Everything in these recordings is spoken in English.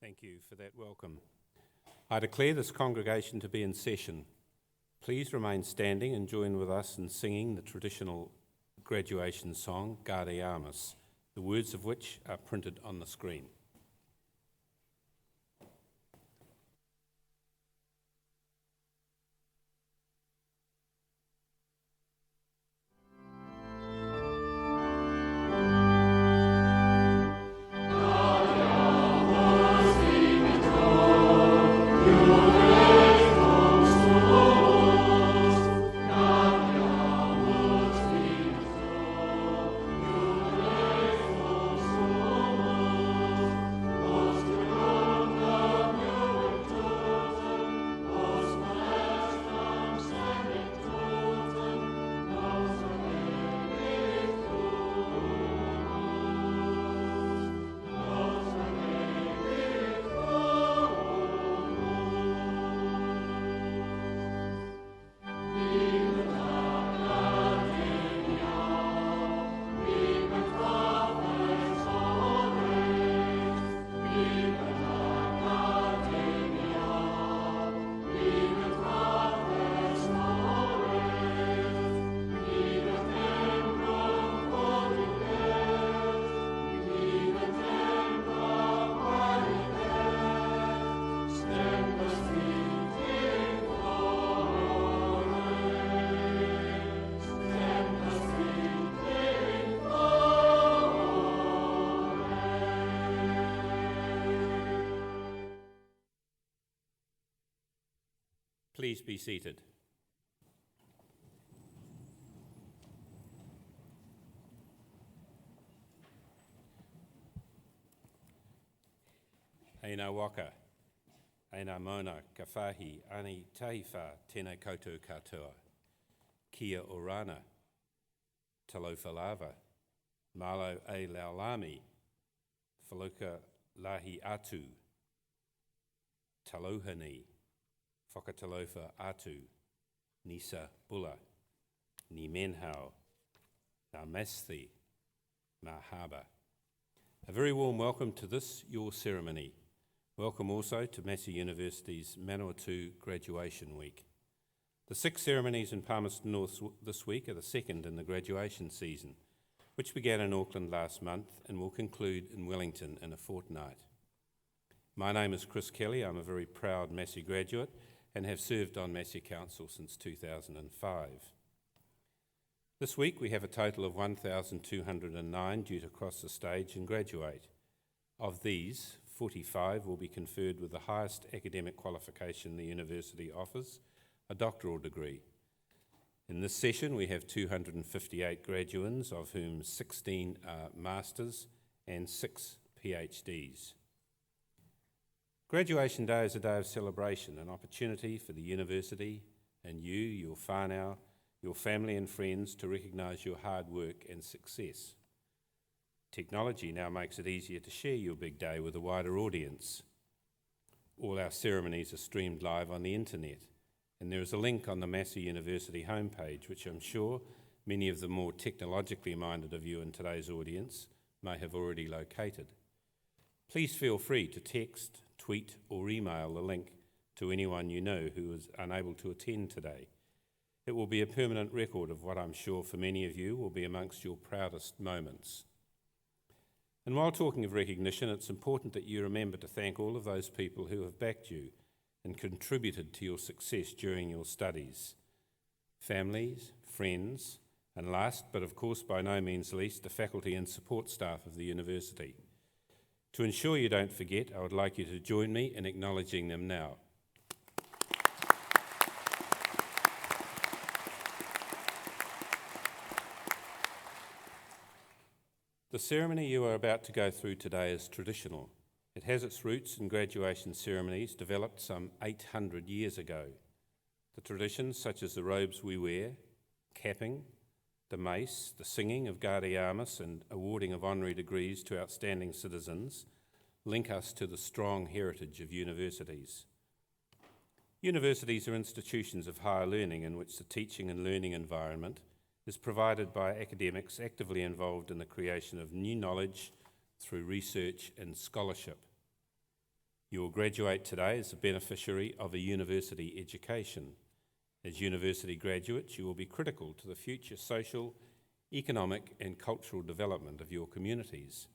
Thank you for that welcome. I declare this congregation to be in session. Please remain standing and join with us in singing the traditional graduation song, Gaude Amus, the words of which are printed on the screen. Please be seated. Eina waka, eina mona, ka whahi, ani taiwha, tēnei koutou katoa. Kia orana, talofa lava, malo e laulami, whaluka lahi atu, talohani, whakatalofa atu, nisa bula, ni menhau, ngā Massey, mahaba. A very warm welcome to this, your ceremony. Welcome also to Massey University's Manawatū Graduation Week. The 6 ceremonies in Palmerston North this week are the second in the graduation season, which began in Auckland last month and will conclude in Wellington in a fortnight. My name is Chris Kelly. I'm a very proud Massey graduate and have served on Massey Council since 2005. This week we have a total of 1,209 due to cross the stage and graduate. Of these, 45 will be conferred with the highest academic qualification the university offers, a doctoral degree. In this session we have 258 graduands, of whom 16 are masters and 6 PhDs. Graduation Day is a day of celebration, an opportunity for the university and you, your whānau, your family and friends to recognise your hard work and success. Technology now makes it easier to share your big day with a wider audience. All our ceremonies are streamed live on the internet, and there is a link on the Massey University homepage, which I'm sure many of the more technologically minded of you in today's audience may have already located. Please feel free to text, tweet or email the link to anyone you know who is unable to attend today. It will be a permanent record of what I'm sure for many of you will be amongst your proudest moments. And while talking of recognition, it's important that you remember to thank all of those people who have backed you and contributed to your success during your studies. Families, friends, and last, but of course by no means least, the faculty and support staff of the university. To ensure you don't forget, I would like you to join me in acknowledging them now. The ceremony you are about to go through today is traditional. It has its roots in graduation ceremonies developed some 800 years ago. The traditions, such as the robes we wear, capping, the mace, the singing of Gaude Amus and awarding of honorary degrees to outstanding citizens, link us to the strong heritage of universities. Universities are institutions of higher learning in which the teaching and learning environment is provided by academics actively involved in the creation of new knowledge through research and scholarship. You will graduate today as a beneficiary of a university education. As university graduates, you will be critical to the future social, economic and cultural development of your communities.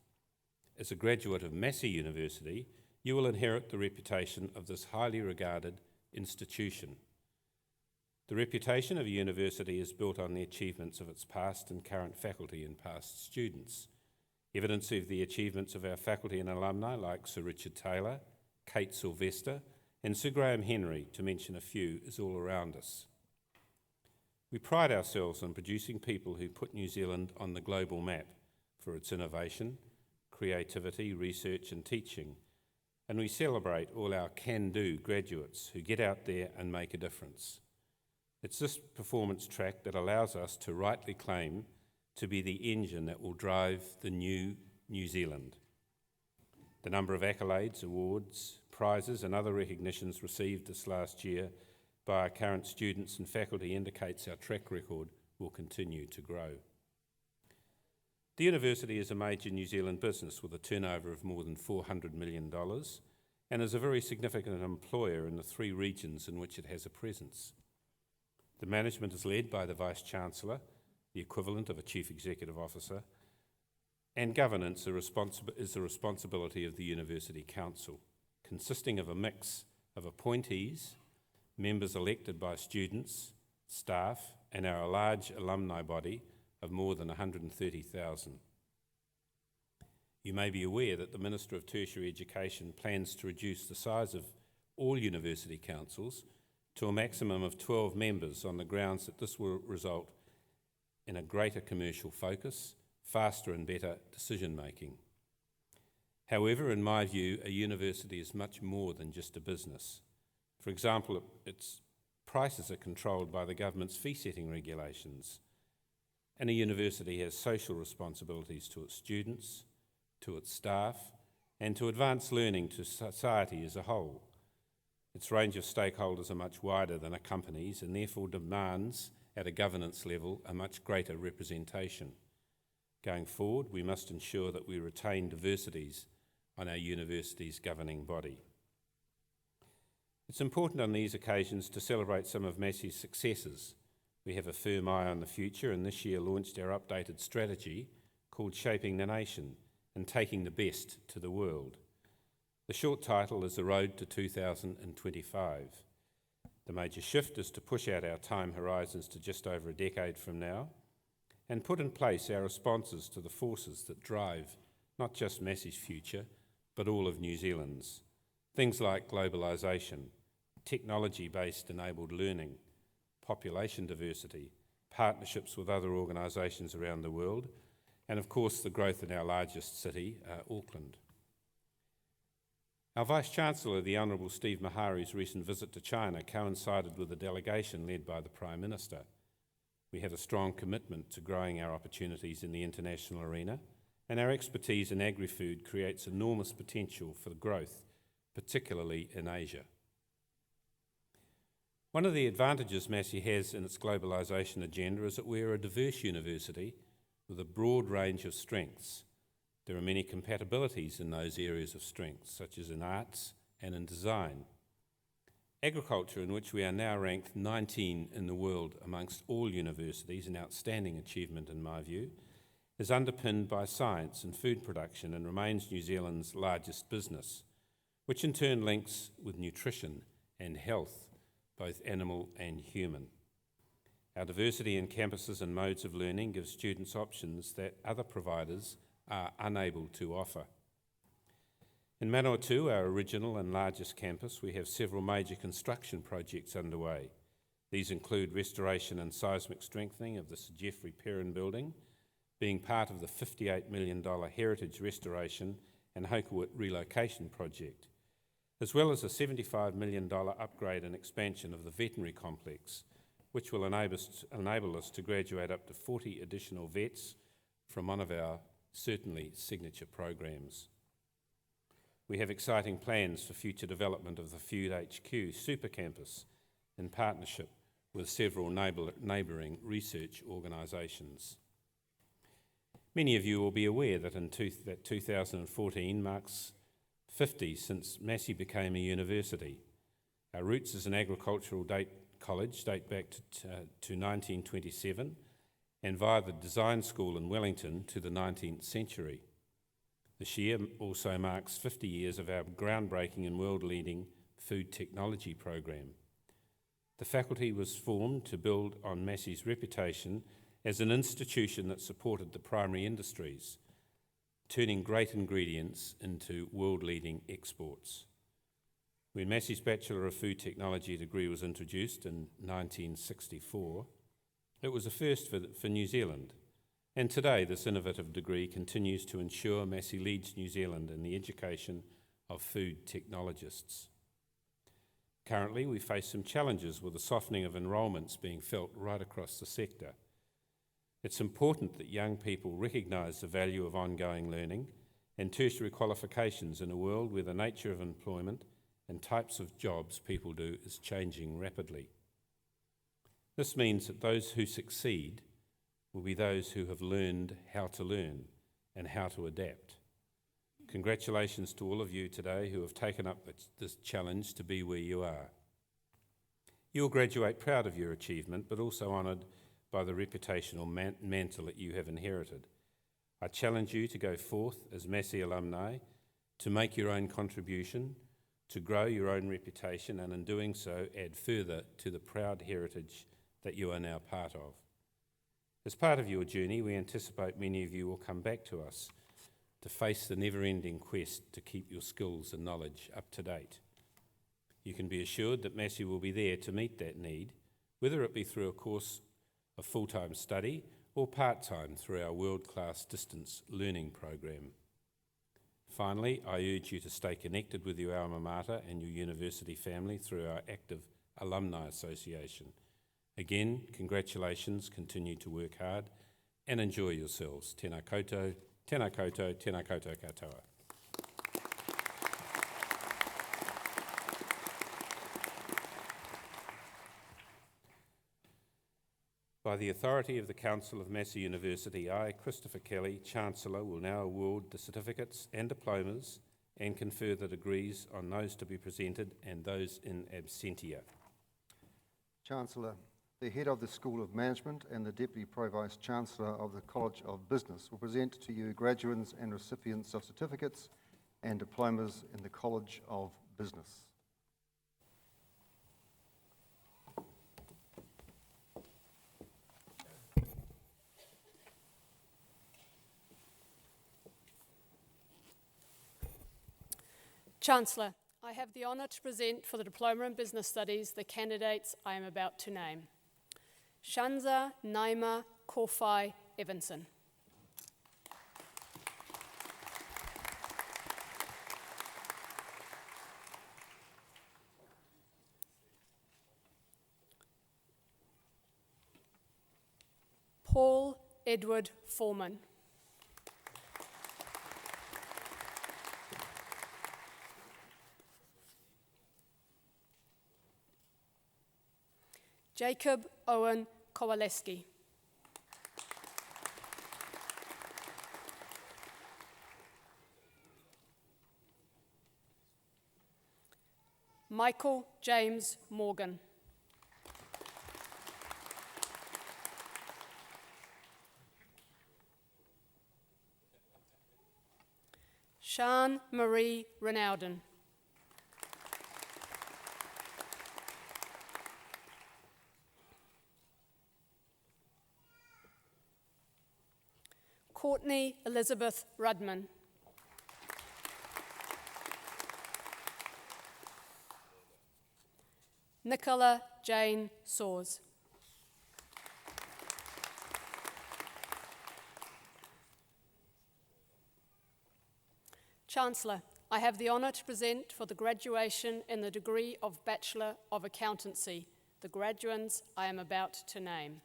As a graduate of Massey University, you will inherit the reputation of this highly regarded institution. The reputation of a university is built on the achievements of its past and current faculty and past students. Evidence of the achievements of our faculty and alumni like Sir Richard Taylor, Kate Sylvester and Sir Graham Henry, to mention a few, is all around us. We pride ourselves on producing people who put New Zealand on the global map for its innovation, creativity, research and teaching, and we celebrate all our can-do graduates who get out there and make a difference. It's this performance track that allows us to rightly claim to be the engine that will drive the new New Zealand. The number of accolades, awards, prizes and other recognitions received this last year by our current students and faculty indicates our track record will continue to grow. The university is a major New Zealand business with a turnover of more than $400 million and is a very significant employer in the 3 regions in which it has a presence. The management is led by the Vice-Chancellor, the equivalent of a Chief Executive Officer, and governance is the responsibility of the University Council, consisting of a mix of appointees, members elected by students, staff, and our large alumni body of more than 130,000. You may be aware that the Minister of Tertiary Education plans to reduce the size of all university councils to a maximum of 12 members on the grounds that this will result in a greater commercial focus, faster and better decision-making. However, in my view, a university is much more than just a business. For example, its prices are controlled by the government's fee-setting regulations, and a university has social responsibilities to its students, to its staff, and to advance learning to society as a whole. Its range of stakeholders are much wider than a company's and therefore demands, at a governance level, a much greater representation. Going forward, we must ensure that we retain diversities on our university's governing body. It's important on these occasions to celebrate some of Massey's successes. We have a firm eye on the future and this year launched our updated strategy called Shaping the Nation and Taking the Best to the World. The short title is The Road to 2025. The major shift is to push out our time horizons to just over a decade from now and put in place our responses to the forces that drive not just Massey's future, but all of New Zealand's. Things like globalisation, technology-based enabled learning, population diversity, partnerships with other organisations around the world, and of course the growth in our largest city, Auckland. Our Vice-Chancellor, the Honourable Steve Mahari's recent visit to China coincided with a delegation led by the Prime Minister. We have a strong commitment to growing our opportunities in the international arena, and our expertise in agri-food creates enormous potential for growth, particularly in Asia. One of the advantages Massey has in its globalisation agenda is that we are a diverse university with a broad range of strengths. There are many compatibilities in those areas of strength, such as in arts and in design. Agriculture, in which we are now ranked 19 in the world amongst all universities, an outstanding achievement in my view, is underpinned by science and food production and remains New Zealand's largest business, which in turn links with nutrition and health, both animal and human. Our diversity in campuses and modes of learning gives students options that other providers are unable to offer. In Manawatū, our original and largest campus, we have several major construction projects underway. These include restoration and seismic strengthening of the Sir Geoffrey Perrin building, being part of the $58 million heritage restoration and Hokowit relocation project, as well as a $75 million upgrade and expansion of the veterinary complex, which will enable us to graduate up to 40 additional vets from one of our certainly signature programs. We have exciting plans for future development of the Food HQ Super Campus in partnership with several neighbouring research organisations. Many of you will be aware that 2014 marks 50 since Massey became a university. Our roots as an agricultural college date back to 1927, and via the design school in Wellington to the 19th century. This year also marks 50 years of our groundbreaking and world-leading food technology program. The faculty was formed to build on Massey's reputation as an institution that supported the primary industries, turning great ingredients into world-leading exports. When Massey's Bachelor of Food Technology degree was introduced in 1964, it was a first for New Zealand, and today this innovative degree continues to ensure Massey leads New Zealand in the education of food technologists. Currently, we face some challenges with the softening of enrolments being felt right across the sector. It's important that young people recognise the value of ongoing learning and tertiary qualifications in a world where the nature of employment and types of jobs people do is changing rapidly. This means that those who succeed will be those who have learned how to learn and how to adapt. Congratulations to all of you today who have taken up this challenge to be where you are. You'll graduate proud of your achievement, but also honoured by the reputational mantle that you have inherited. I challenge you to go forth as Massey alumni, to make your own contribution, to grow your own reputation, and in doing so add further to the proud heritage that you are now part of. As part of your journey, we anticipate many of you will come back to us to face the never-ending quest to keep your skills and knowledge up to date. You can be assured that Massey will be there to meet that need, whether it be through a course of full-time study or part-time through our world-class distance learning program. Finally, I urge you to stay connected with your alma mater and your university family through our active alumni association. Again, congratulations, continue to work hard and enjoy yourselves. Tēnā koutou, tēnā koutou, tēnā koutou katoa. By the authority of the Council of Massey University, I, Christopher Kelly, Chancellor, will now award the certificates and diplomas and confer the degrees on those to be presented and those in absentia. Chancellor, the Head of the School of Management and the Deputy Pro-Vice-Chancellor of the College of Business will present to you graduates and recipients of certificates and diplomas in the College of Business. Chancellor, I have the honour to present for the Diploma in Business Studies the candidates I am about to name. Shanza Naima Korfai Evanson. Paul Edward Foreman. Jacob Owen Kowaleski. Michael James Morgan. Sian Marie Ronalden. Courtney Elizabeth Rudman. Nicola Jane Soers. Chancellor, I have the honour to present for the graduation in the degree of Bachelor of Accountancy the graduands I am about to name.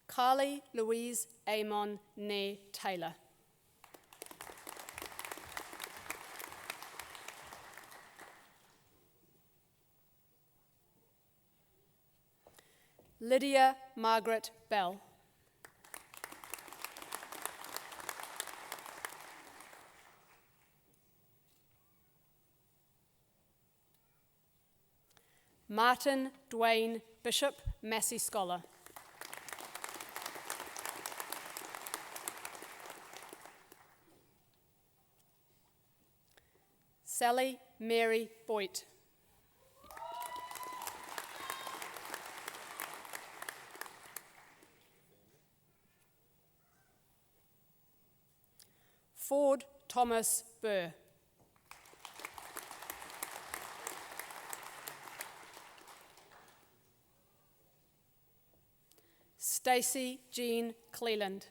Carly Louise Amon Ne Taylor. Lydia Margaret Bell. Martin Dwayne Bishop, Massey Scholar. Sally Mary Boyd. Ford Thomas Burr. Stacey Jean Cleland.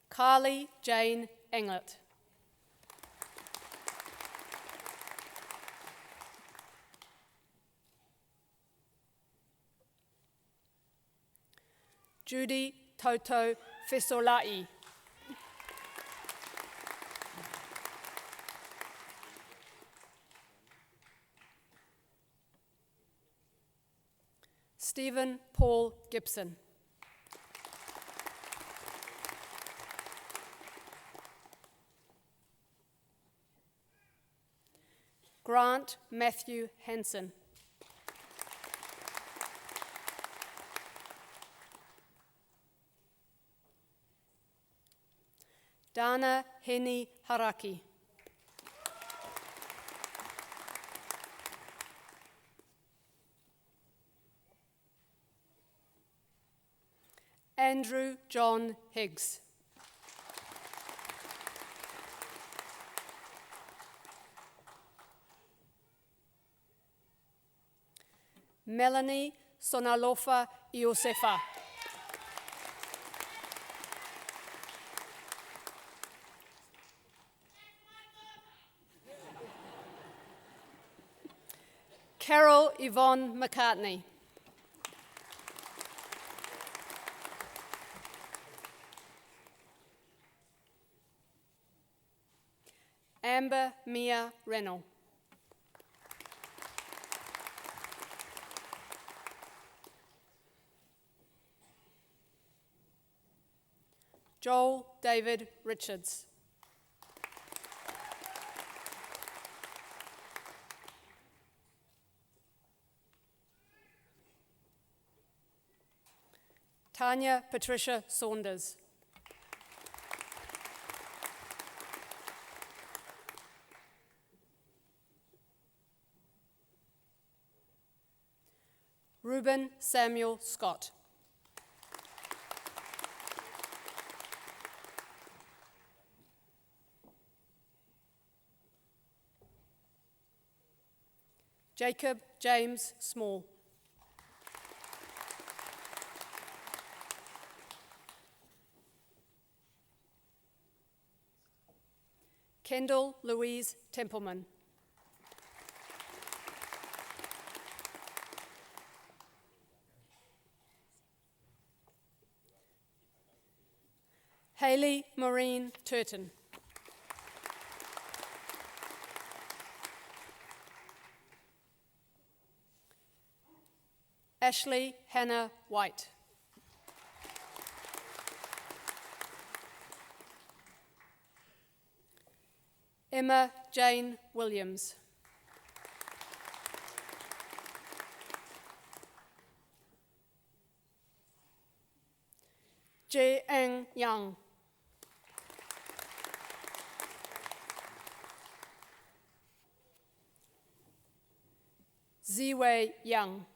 Carly Jane Englert. Judy Toto Fesolai. Stephen Paul Gibson. Grant Matthew Hansen. Dana Heni Haraki. Andrew John Higgs. Melanie Sonalofa Iosefa. Carol Yvonne McCartney. Amber Mia Rennell. Joel David Richards. Tanya Patricia Saunders. Reuben Samuel Scott. Jacob James Small. Kendall Louise Templeman. Hayley Maureen Turton. Ashley Hannah White. Emma Jane Williams. Jae-Ang Young. Ziwei Young.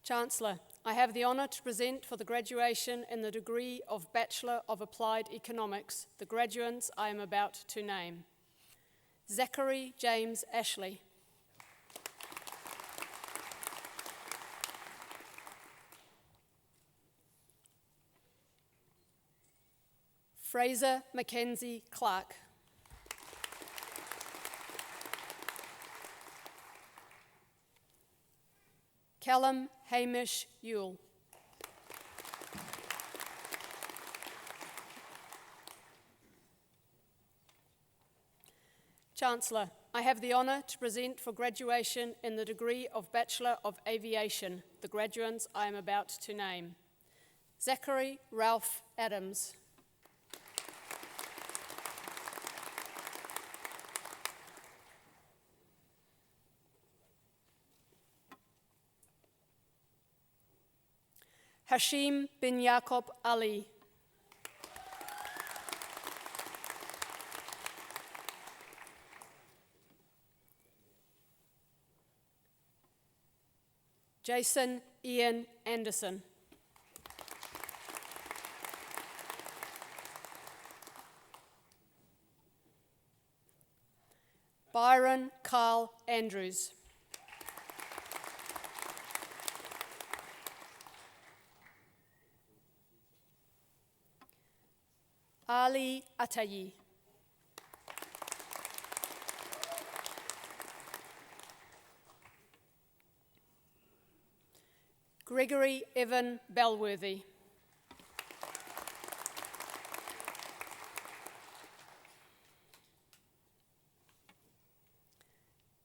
Chancellor, I have the honour to present for the graduation in the degree of Bachelor of Applied Economics the graduates I am about to name. Zachary James Ashley. Fraser Mackenzie Clark. Callum Hamish Ewell. Chancellor, I have the honour to present for graduation in the degree of Bachelor of Aviation the graduates I am about to name. Zachary Ralph Adams. Hashim bin Yaqub Ali. Jason Ian Anderson. Byron Carl Andrews. Ali Atayi. Gregory Evan Belworthy.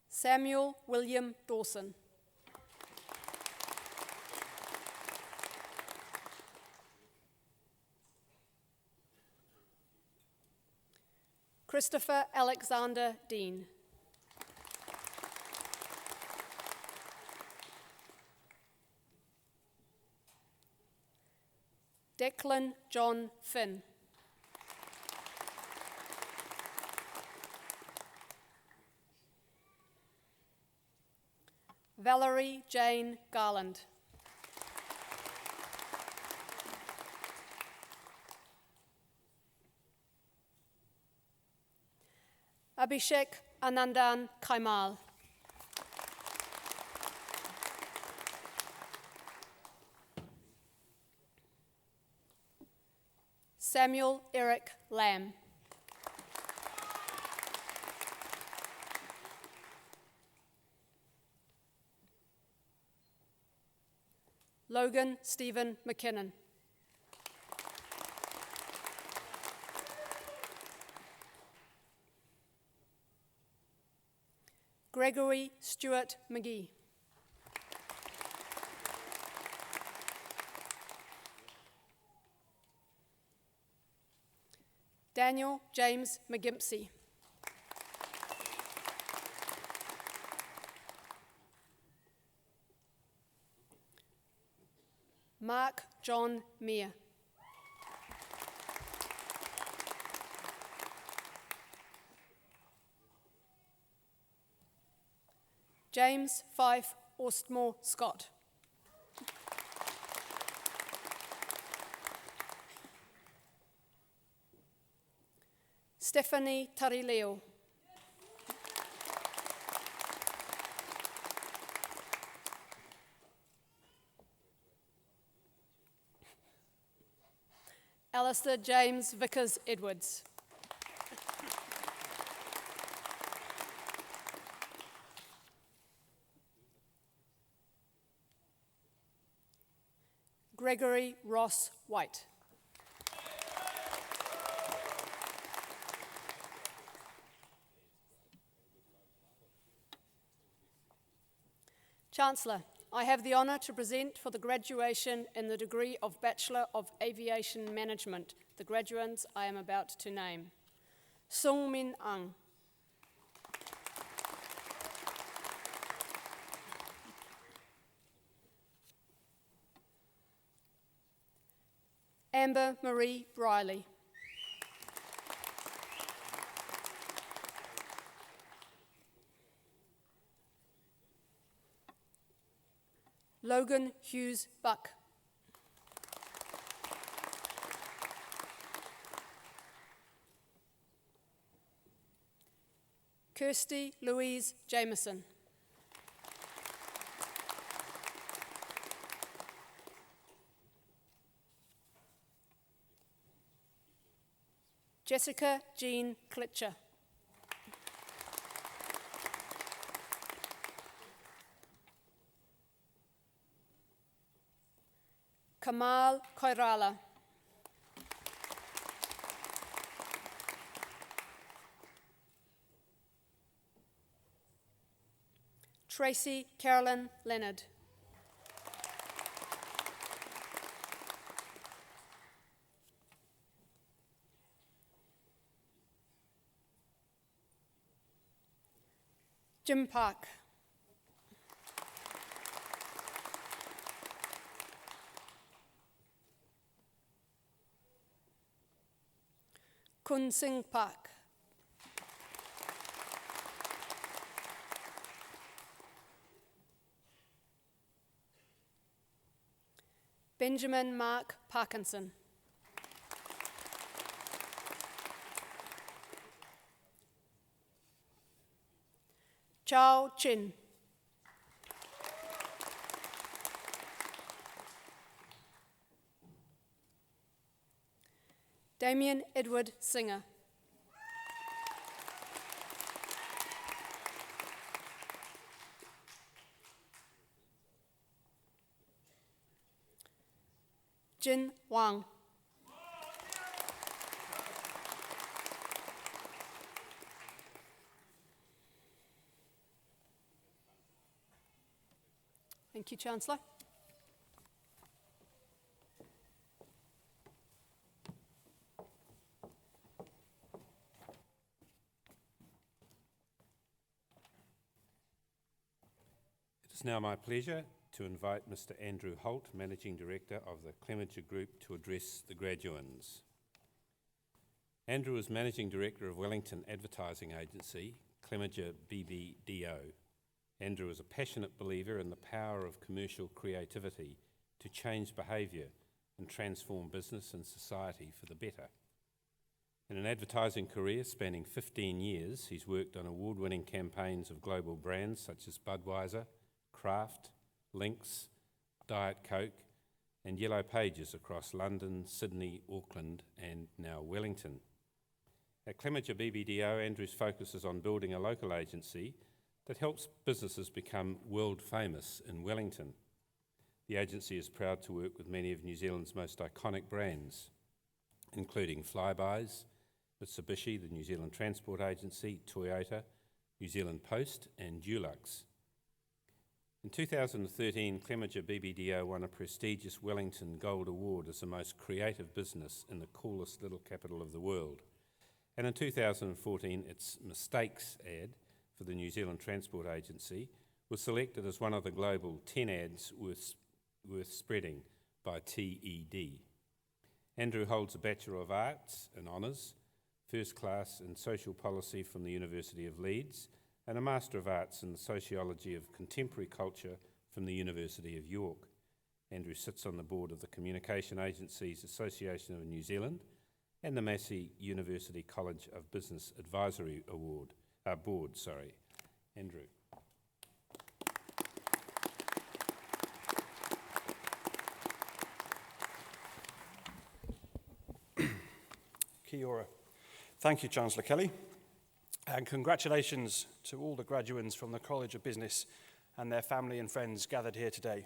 Samuel William Dawson. Christopher Alexander Dean. Declan John Finn. Valerie Jane Garland. Abhishek Anandan Kaimal. Samuel Eric Lamb. Logan Stephen McKinnon. Gregory Stewart McGee. Daniel James McGimpsey. Mark John Meir. James Fife Ostmore Scott. Stephanie Tarileo. Alistair James Vickers Edwards. Gregory Ross White. Chancellor, I have the honour to present for the graduation in the degree of Bachelor of Aviation Management the graduates I am about to name. Sung Min Ang. Amber Marie Briley. Logan Hughes Buck. Kirsty Louise Jameson. Jessica Jean Klitcher. Kamal Koirala. Tracy Carolyn Leonard. Jim Park. Kun Singh Park. Benjamin Mark Parkinson. Chao Chin. Damien Edward Singer. Jin Wang. Thank you, Chancellor. It is now my pleasure to invite Mr. Andrew Holt, Managing Director of the Clemenger Group, to address the graduands. Andrew is Managing Director of Wellington Advertising Agency, Clemenger BBDO. Andrew is a passionate believer in the power of commercial creativity to change behaviour and transform business and society for the better. In an advertising career spanning 15 years, he's worked on award-winning campaigns of global brands such as Budweiser, Kraft, Lynx, Diet Coke and Yellow Pages across London, Sydney, Auckland and now Wellington. At Clemenger BBDO, Andrew's focus is on building a local agency that helps businesses become world famous in Wellington. The agency is proud to work with many of New Zealand's most iconic brands, including Flybuys, Mitsubishi, the New Zealand Transport Agency, Toyota, New Zealand Post and Dulux. In 2013, Clemenger BBDO won a prestigious Wellington Gold Award as the most creative business in the coolest little capital of the world. And in 2014, its Mistakes ad for the New Zealand Transport Agency was selected as one of the global 10 ads worth spreading by TED. Andrew holds a Bachelor of Arts in Honours, First Class in Social Policy from the University of Leeds, and a Master of Arts in the Sociology of Contemporary Culture from the University of York. Andrew sits on the board of the Communication Agencies Association of New Zealand and the Massey University College of Business Advisory Board. Andrew. Kia ora. Thank you, Chancellor Kelly, and congratulations to all the graduands from the College of Business and their family and friends gathered here today.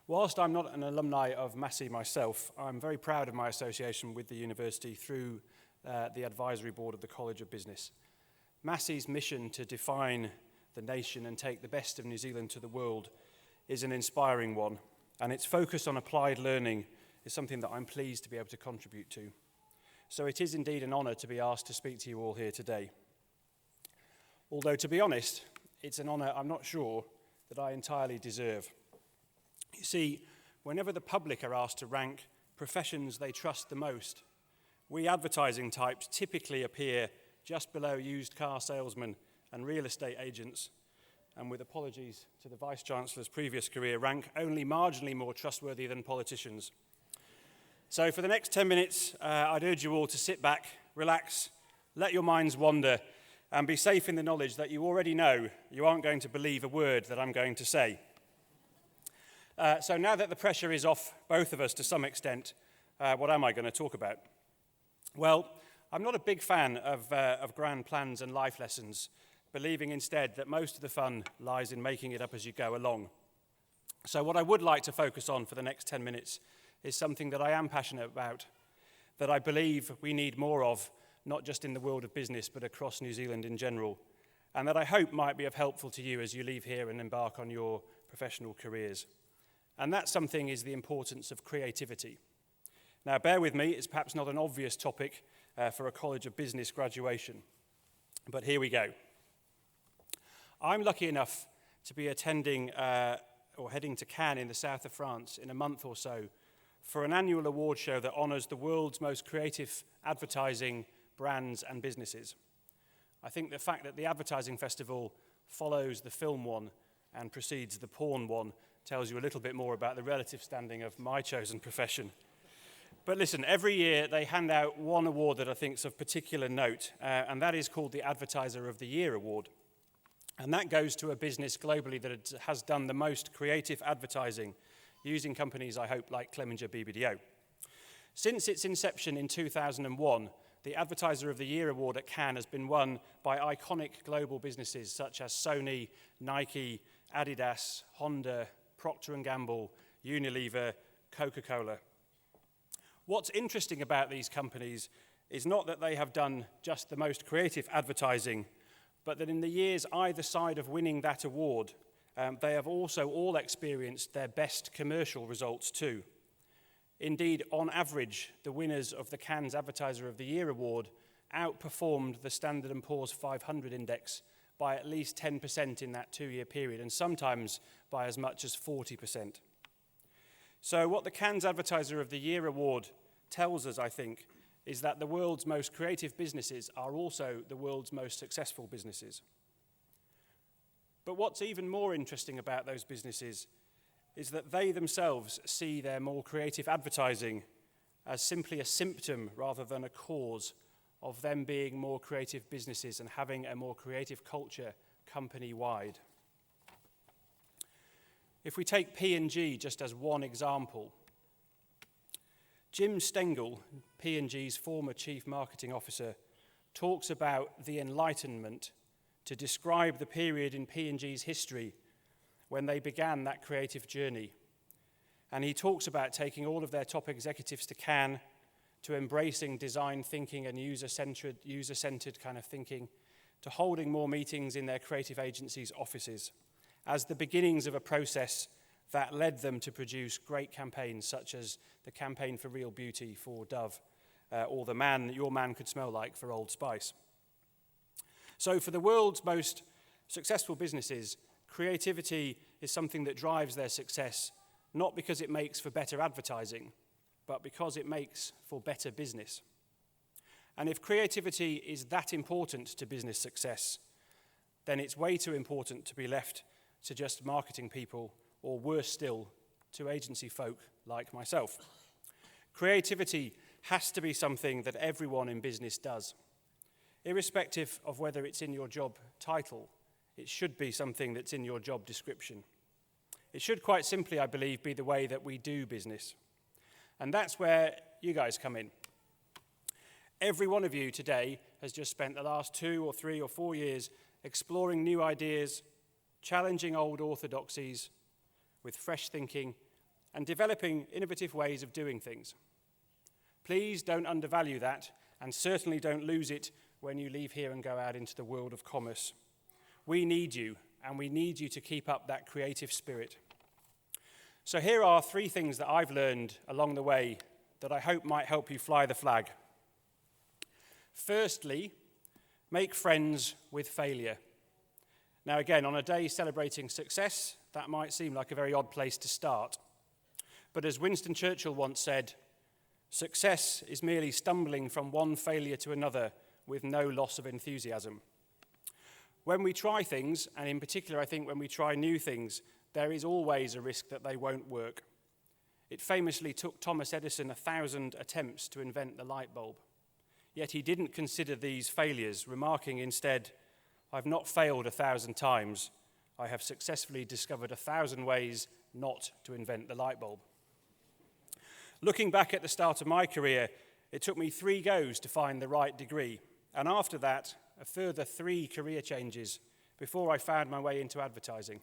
Whilst I'm not an alumni of Massey myself, I'm very proud of my association with the university through the advisory board of the College of Business. Massey's mission to define the nation and take the best of New Zealand to the world is an inspiring one, and its focus on applied learning is something that I'm pleased to be able to contribute to. So it is indeed an honour to be asked to speak to you all here today. Although, to be honest, it's an honour I'm not sure that I entirely deserve. You see, whenever the public are asked to rank professions they trust the most, we advertising types typically appear just below used car salesmen and real estate agents, and with apologies to the Vice-Chancellor's previous career, rank only marginally more trustworthy than politicians. So for the next 10 minutes, I'd urge you all to sit back, relax, let your minds wander, and be safe in the knowledge that you already know you aren't going to believe a word that I'm going to say. So now that the pressure is off both of us to some extent, what am I going to talk about? Well, I'm not a big fan of grand plans and life lessons, believing instead that most of the fun lies in making it up as you go along. So what I would like to focus on for the next 10 minutes is something that I am passionate about, that I believe we need more of, not just in the world of business, but across New Zealand in general, and that I hope might be of helpful to you as you leave here and embark on your professional careers. And that something is the importance of creativity. Now, bear with me, it's perhaps not an obvious topic for a College of Business graduation, but here we go. I'm lucky enough to be attending or heading to Cannes in the south of France in a month or so for an annual award show that honours the world's most creative advertising brands and businesses. I think the fact that the advertising festival follows the film one and precedes the porn one tells you a little bit more about the relative standing of my chosen profession. But listen, every year they hand out one award that I think is of particular note, and that is called the Advertiser of the Year Award. And that goes to a business globally that has done the most creative advertising, using companies, I hope, like Clemenger BBDO. Since its inception in 2001, the Advertiser of the Year Award at Cannes has been won by iconic global businesses such as Sony, Nike, Adidas, Honda, Procter & Gamble, Unilever, Coca-Cola. What's interesting about these companies is not that they have done just the most creative advertising, but that in the years either side of winning that award, they have also all experienced their best commercial results too. Indeed, on average, the winners of the Cannes Advertiser of the Year Award outperformed the Standard & Poor's 500 index by at least 10% in that 2-year period, and sometimes by as much as 40%. So what the Cannes Advertiser of the Year Award tells us, I think, is that the world's most creative businesses are also the world's most successful businesses. But what's even more interesting about those businesses is that they themselves see their more creative advertising as simply a symptom rather than a cause of them being more creative businesses and having a more creative culture company-wide. If we take P&G just as one example, Jim Stengel, P&G's former chief marketing officer, talks about the Enlightenment to describe the period in P&G's history when they began that creative journey. And he talks about taking all of their top executives to Cannes, to embracing design thinking and user-centered kind of thinking, to holding more meetings in their creative agencies' offices, as the beginnings of a process that led them to produce great campaigns such as the campaign for Real Beauty for Dove, or the Man Your Man Could Smell Like for Old Spice. So for the world's most successful businesses, creativity is something that drives their success, not because it makes for better advertising, but because it makes for better business. And if creativity is that important to business success, then it's way too important to be left to just marketing people, or worse still, to agency folk like myself. Creativity has to be something that everyone in business does. Irrespective of whether it's in your job title, it should be something that's in your job description. It should quite simply, I believe, be the way that we do business. And that's where you guys come in. Every one of you today has just spent the last 2 or 3 or 4 years exploring new ideas, challenging old orthodoxies with fresh thinking, and developing innovative ways of doing things. Please don't undervalue that, and certainly don't lose it when you leave here and go out into the world of commerce. We need you, and we need you to keep up that creative spirit. So here are 3 things that I've learned along the way that I hope might help you fly the flag. Firstly, make friends with failure. Now again, on a day celebrating success, that might seem like a very odd place to start. But as Winston Churchill once said, success is merely stumbling from one failure to another with no loss of enthusiasm. When we try things, and in particular I think when we try new things, there is always a risk that they won't work. It famously took Thomas Edison 1,000 attempts to invent the light bulb. Yet he didn't consider these failures, remarking instead, "I've not failed 1,000 times. I have successfully discovered 1,000 ways not to invent the light bulb." Looking back at the start of my career, it took me 3 goes to find the right degree, and after that, a further 3 career changes before I found my way into advertising.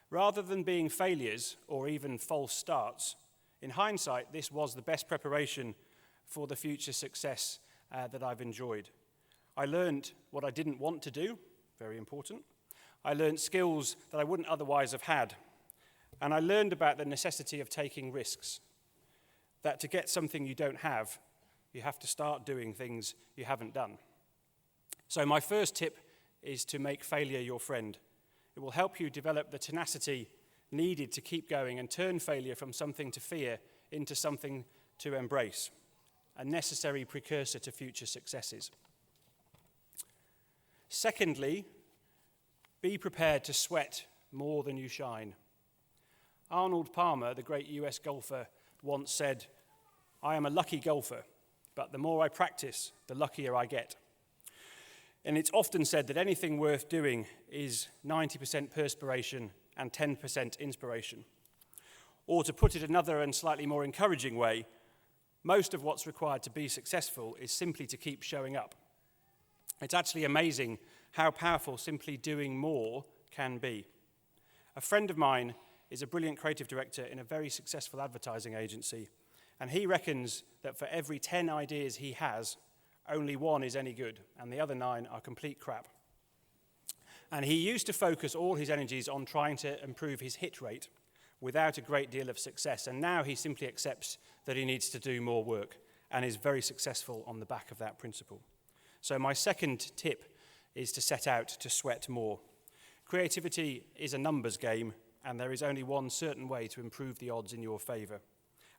Rather than being failures or even false starts, in hindsight, this was the best preparation for the future success that I've enjoyed. I learned what I didn't want to do, very important. I learned skills that I wouldn't otherwise have had. And I learned about the necessity of taking risks. That to get something you don't have, you have to start doing things you haven't done. So my first tip is to make failure your friend. It will help you develop the tenacity needed to keep going and turn failure from something to fear into something to embrace, a necessary precursor to future successes. Secondly, be prepared to sweat more than you shine. Arnold Palmer, the great US golfer, once said, "I am a lucky golfer, but the more I practice, the luckier I get." And it's often said that anything worth doing is 90% perspiration and 10% inspiration. Or to put it another and slightly more encouraging way, most of what's required to be successful is simply to keep showing up. It's actually amazing how powerful simply doing more can be. A friend of mine is a brilliant creative director in a very successful advertising agency, and he reckons that for every 10 ideas he has, only one is any good, and the other 9 are complete crap. And he used to focus all his energies on trying to improve his hit rate without a great deal of success, and now he simply accepts that he needs to do more work and is very successful on the back of that principle. So my second tip is to set out to sweat more. Creativity is a numbers game, and there is only one certain way to improve the odds in your favour.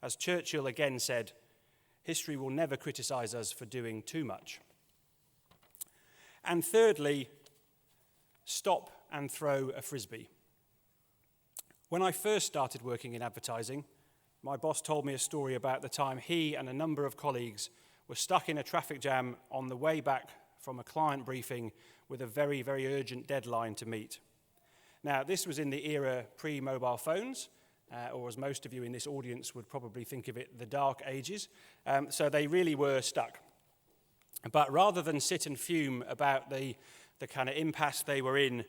As Churchill again said, history will never criticise us for doing too much. And thirdly, stop and throw a frisbee. When I first started working in advertising, my boss told me a story about the time he and a number of colleagues were stuck in a traffic jam on the way back from a client briefing with a very, very urgent deadline to meet. Now, this was in the era pre-mobile phones, or as most of you in this audience would probably think of it, the dark ages. So they really were stuck. But rather than sit and fume about the kind of impasse they were in,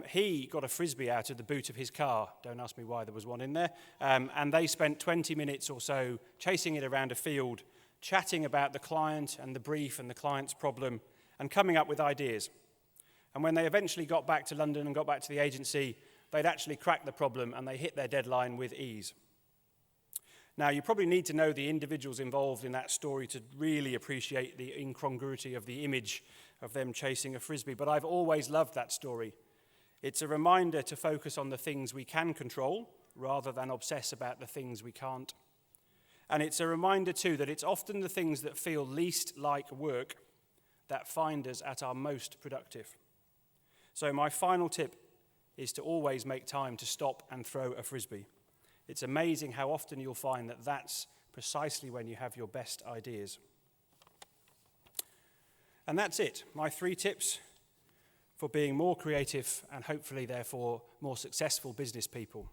he got a frisbee out of the boot of his car. Don't ask me why there was one in there. And they spent 20 minutes or so chasing it around a field, chatting about the client and the brief and the client's problem, and coming up with ideas. And when they eventually got back to London and got back to the agency, they'd actually cracked the problem and they hit their deadline with ease. Now, you probably need to know the individuals involved in that story to really appreciate the incongruity of the image of them chasing a frisbee, but I've always loved that story. It's a reminder to focus on the things we can control rather than obsess about the things we can't. And it's a reminder, too, that it's often the things that feel least like work that find us at our most productive. So my final tip is to always make time to stop and throw a frisbee. It's amazing how often you'll find that that's precisely when you have your best ideas. And that's it, my 3 tips for being more creative and hopefully, therefore, more successful business people.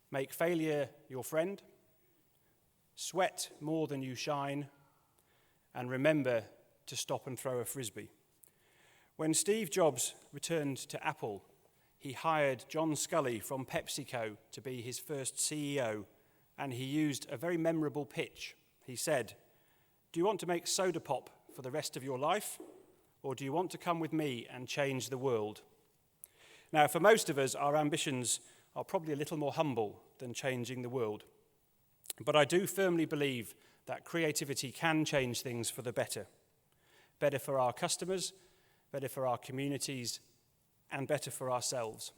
Make failure your friend, sweat more than you shine, and remember to stop and throw a frisbee. When Steve Jobs returned to Apple, he hired John Scully from PepsiCo to be his first CEO, and he used a very memorable pitch. He said, "Do you want to make soda pop for the rest of your life, or do you want to come with me and change the world?" Now, for most of us, our ambitions are probably a little more humble than changing the world. But I do firmly believe that creativity can change things for the better. Better for our customers, better for our communities, and better for ourselves.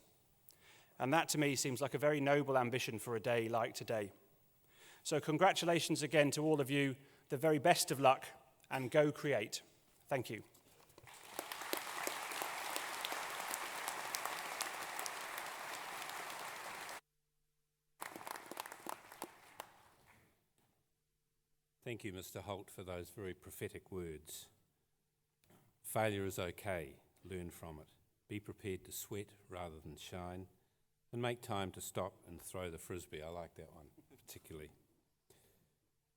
And that to me seems like a very noble ambition for a day like today. So congratulations again to all of you, the very best of luck, and go create. Thank you. Thank you, Mr. Holt, for those very prophetic words. Failure is okay. Learn from it. Be prepared to sweat rather than shine, and make time to stop and throw the frisbee. I like that one particularly.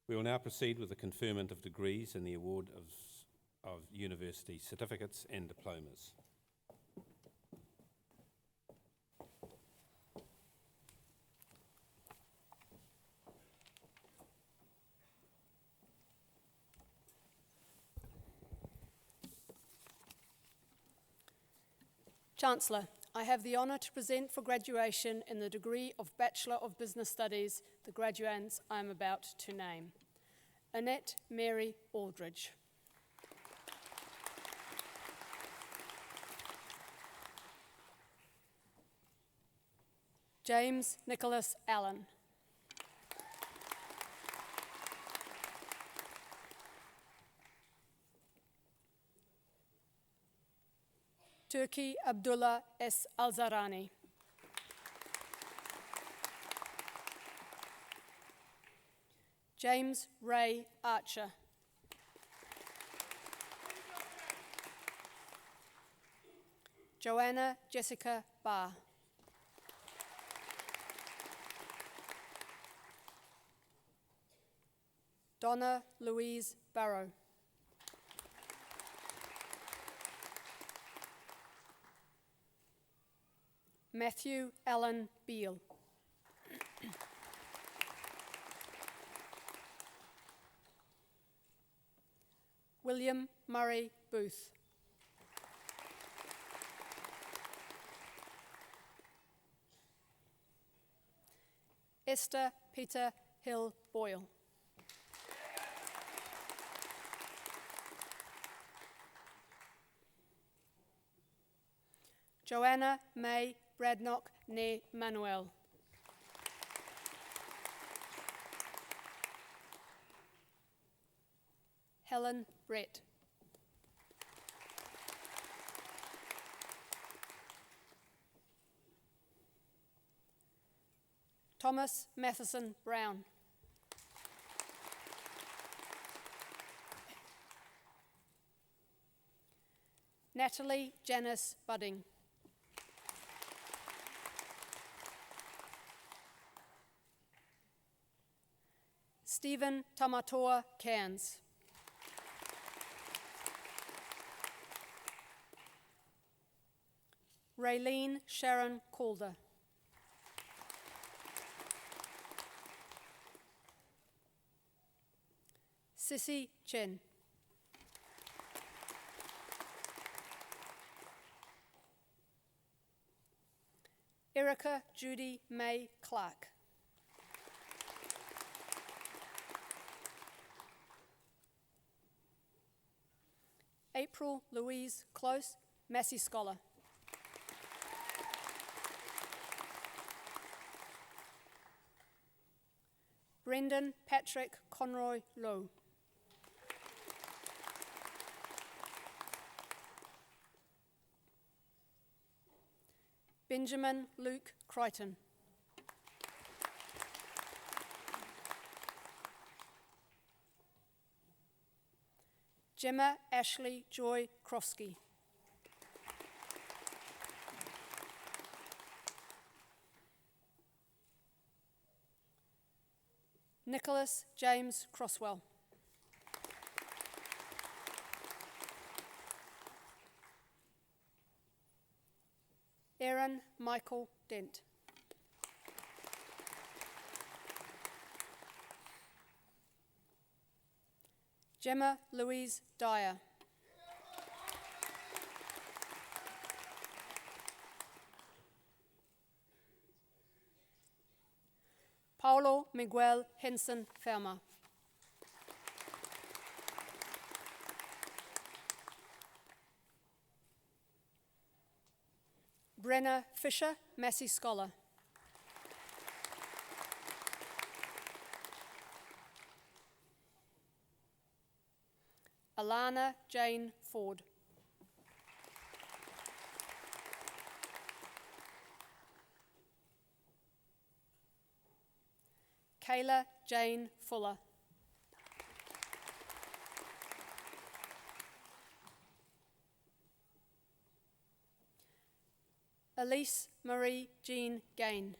We will now proceed with the conferment of degrees and the award of university certificates and diplomas. Chancellor, I have the honour to present for graduation in the degree of Bachelor of Business Studies the graduands I am about to name. Annette Mary Aldridge. James Nicholas Allen. Turki Abdullah S. Alzarani. James Ray Archer. Joanna Jessica Barr. Donna Louise Barrow. Matthew Allen Beale. William Murray Booth. Esther Peter Hill Boyle. Joanna May Bradnock ne Manuel. Helen Brett. Thomas Matheson Brown. Natalie Janice Budding. Stephen Tamatoa Cairns. Raylene Sharon Calder. Sissy Chen. Erica Judy May Clark. April Louise Close, Massey Scholar. Brendan Patrick Conroy Lowe. Benjamin Luke Crichton. Gemma Ashley Joy Krofsky. Nicholas James Crosswell. Aaron Michael Dent. Gemma Louise Dyer. Paulo Miguel Henson Ferma. Brenna Fisher, Massey Scholar. Alana Jane Ford. Kayla Jane Fuller. Elise Marie Jean Gain.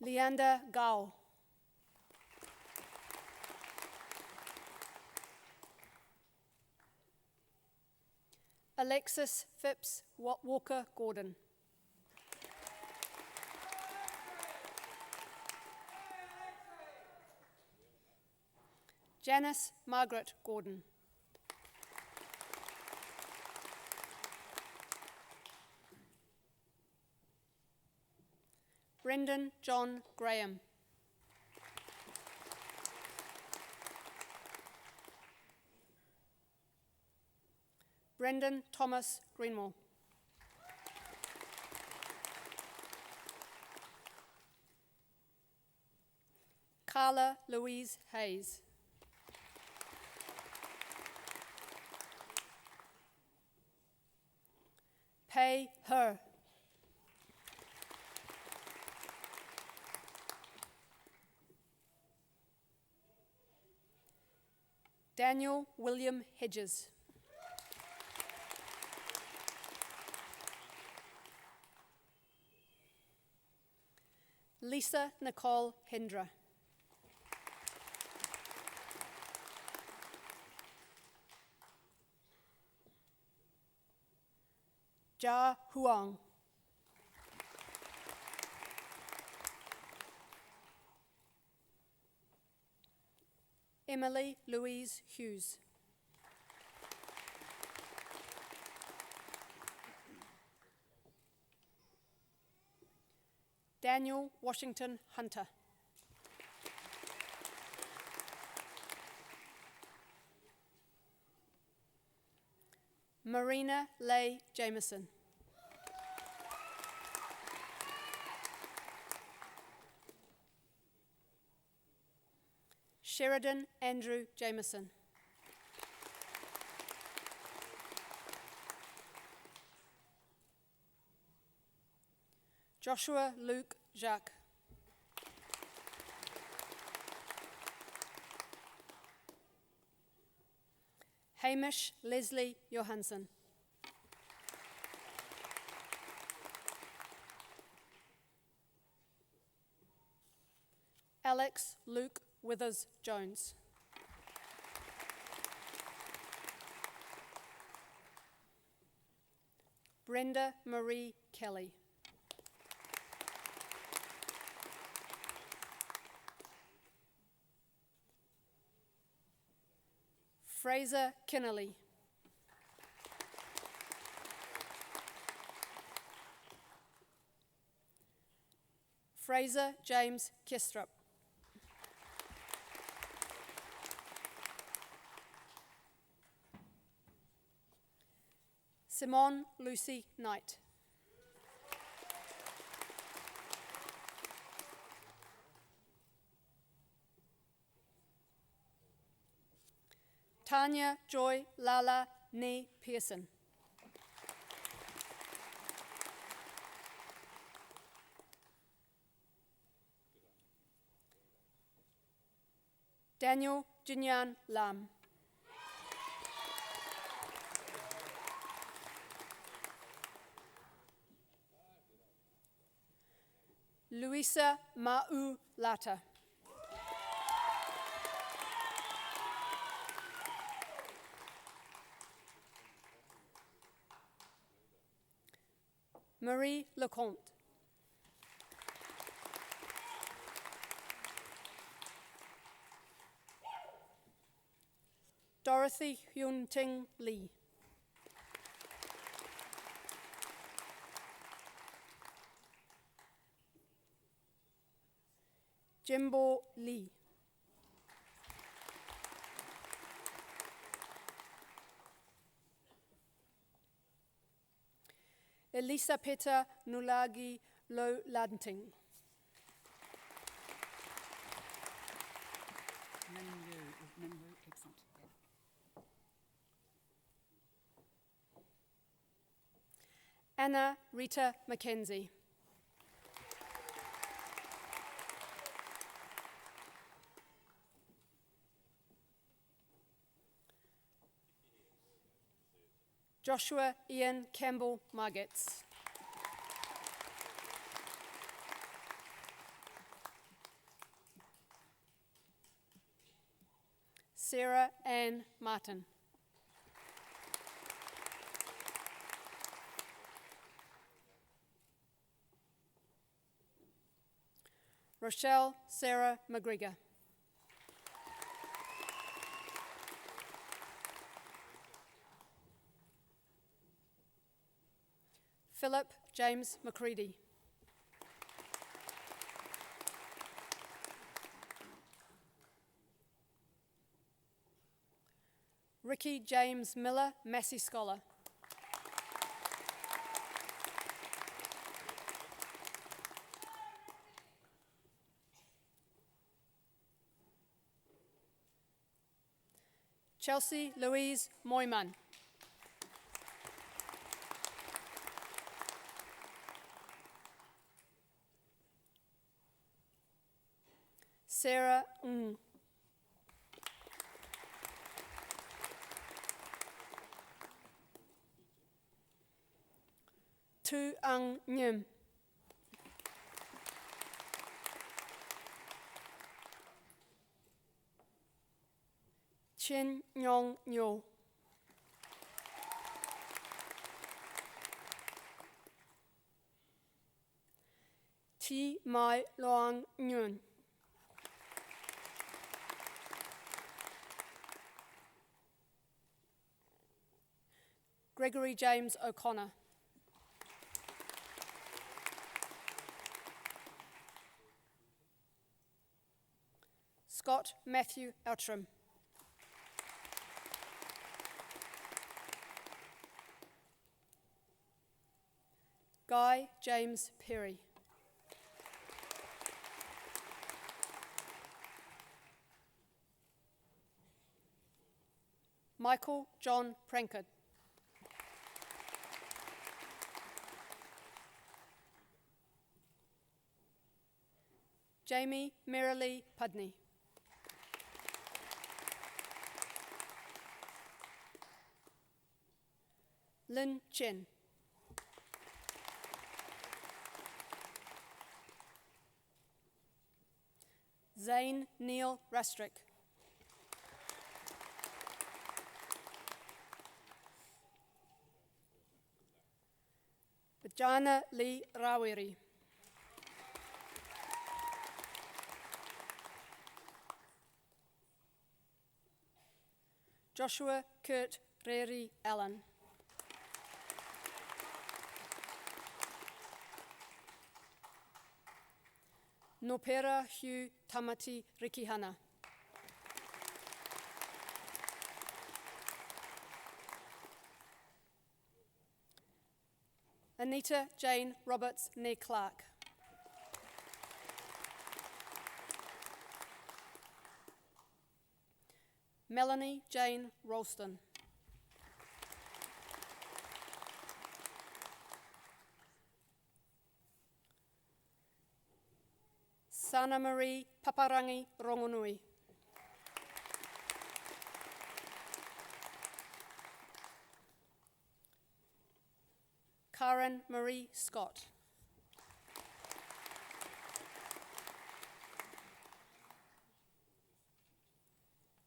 Leander Gao. Alexis Phipps Walker Gordon. Janice Margaret Gordon. Brendan John Graham. Brendan Thomas Greenwell. Carla Louise Hayes. Pay her. Daniel William Hedges. Lisa Nicole Hendra. Jia Huang. Emily Louise Hughes. Daniel Washington Hunter. Marina Leigh Jameson. Sheridan Andrew Jameson. Joshua Luke Jacques. Hamish Leslie Johansson. Alex Luke Withers Jones. Brenda Marie Kelly. Fraser Kinnelly. Fraser James Kestrup. Simone Lucy Knight. Tanya Joy Lala Nee Pearson. Daniel Jinyan Lam. Luisa Ma'u Lata. Marie Lecomte. Dorothy Hyun Ting Lee. Jimbo Lee. Elisapeta Nulagi Lo Lanting. Excellent. Anna Rita Mackenzie. Joshua Ian Campbell Margetts. Sarah Ann Martin. Rochelle Sarah McGregor. Philip James McCready. Ricky James Miller, Massey Scholar. Chelsea Louise Moyman. Sarah Ng. Tu Ang Nyim. Chin Nyong Nyo. Ti Mai Loang Nyun. Gregory James O'Connor. Scott Matthew Outram. Guy James Perry. Michael John Prankard. Jamie Merrilee Pudney. Lin Chen. Zane Neil Rastrick. Vajana Lee Rawiri. Joshua Kurt Reri Allen. Nopera Hugh Tamati Rikihana. Anita Jane Roberts Nee Clark. Melanie Jane Ralston. Sana Marie Paparangi Rongonui. Karen Marie Scott.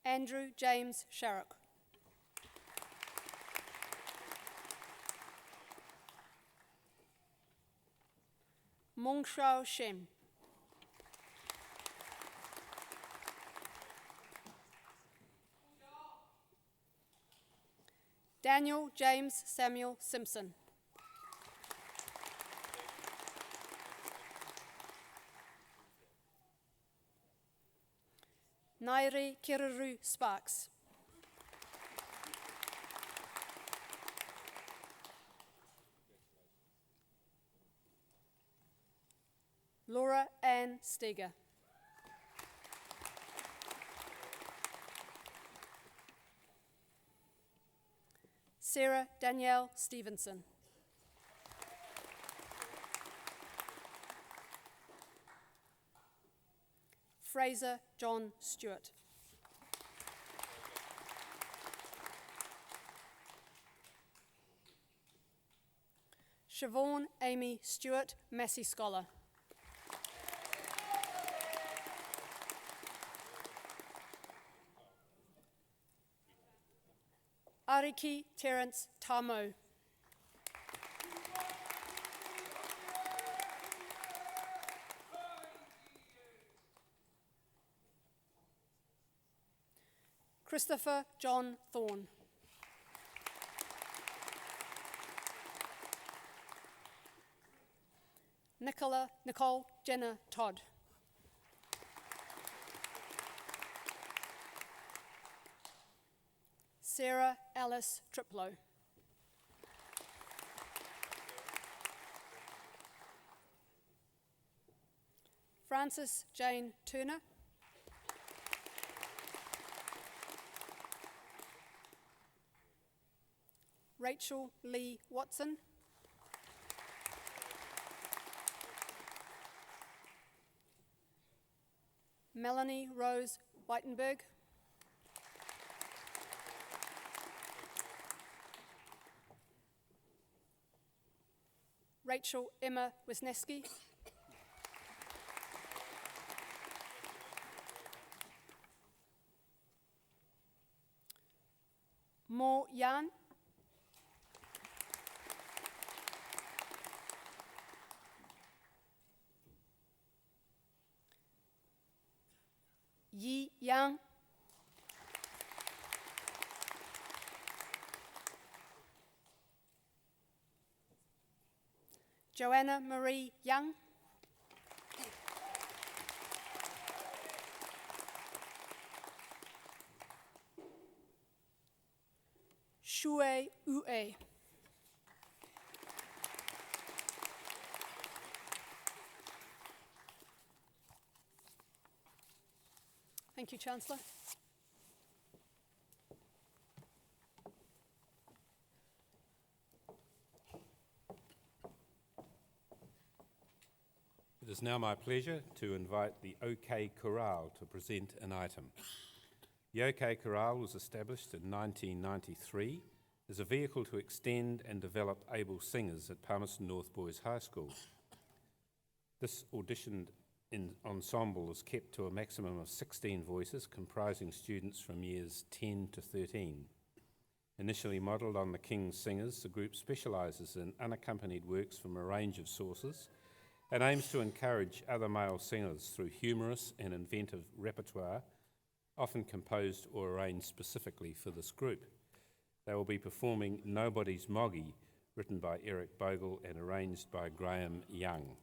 Andrew James Sharrock. Mongshao Shem. Daniel James Samuel Simpson. Nairi Kiriru Sparks. Laura Ann Steger. Sarah Danielle Stevenson. Fraser John Stewart. Siobhan Amy Stewart, Massey Scholar. Ariki Terence Tamo. Christopher John Thorne. Nicole Jenna Todd. Sarah Alice Triplow. Frances Jane Turner. Rachel Lee Watson. Melanie Rose Whitenberg. Rachel Emma Wisniewski. Mo Yan. Yi Yang. Joanna Marie Young. Shui Ue. Thank you, Chancellor. It is now my pleasure to invite the OK Chorale to present an item. The OK Chorale was established in 1993 as a vehicle to extend and develop able singers at Palmerston North Boys High School. This auditioned ensemble is kept to a maximum of 16 voices, comprising students from years 10 to 13. Initially modelled on the King's Singers, the group specialises in unaccompanied works from a range of sources and aims to encourage other male singers through humorous and inventive repertoire, often composed or arranged specifically for this group. They will be performing Nobody's Moggy, written by Eric Bogle and arranged by Graham Young.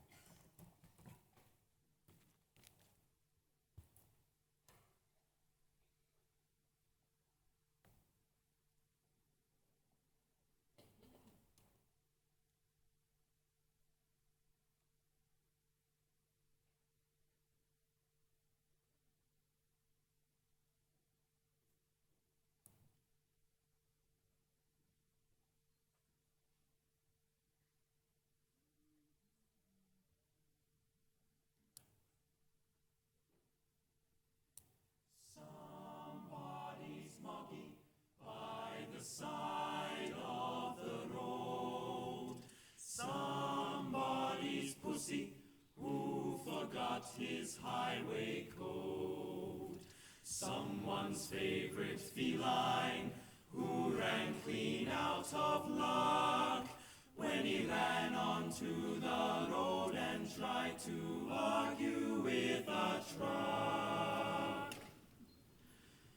His highway code. Someone's favorite feline who ran clean out of luck when he ran onto the road and tried to argue with a truck.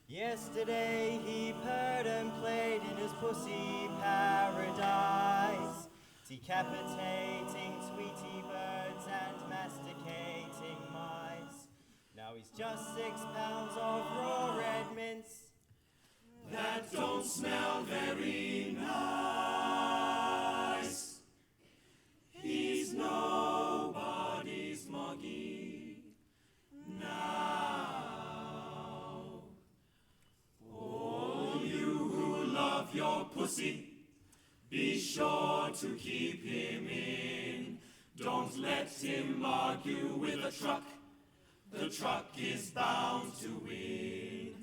Yesterday he purred and played in his pussy paradise, decapitating Tweety birds and masticating mice. Now he's just 6 pounds of raw red mince that don't smell very nice. He's nobody's Moggy now. All you who love your pussy, be sure to keep him in. Don't let him argue with a truck. The truck is bound to win.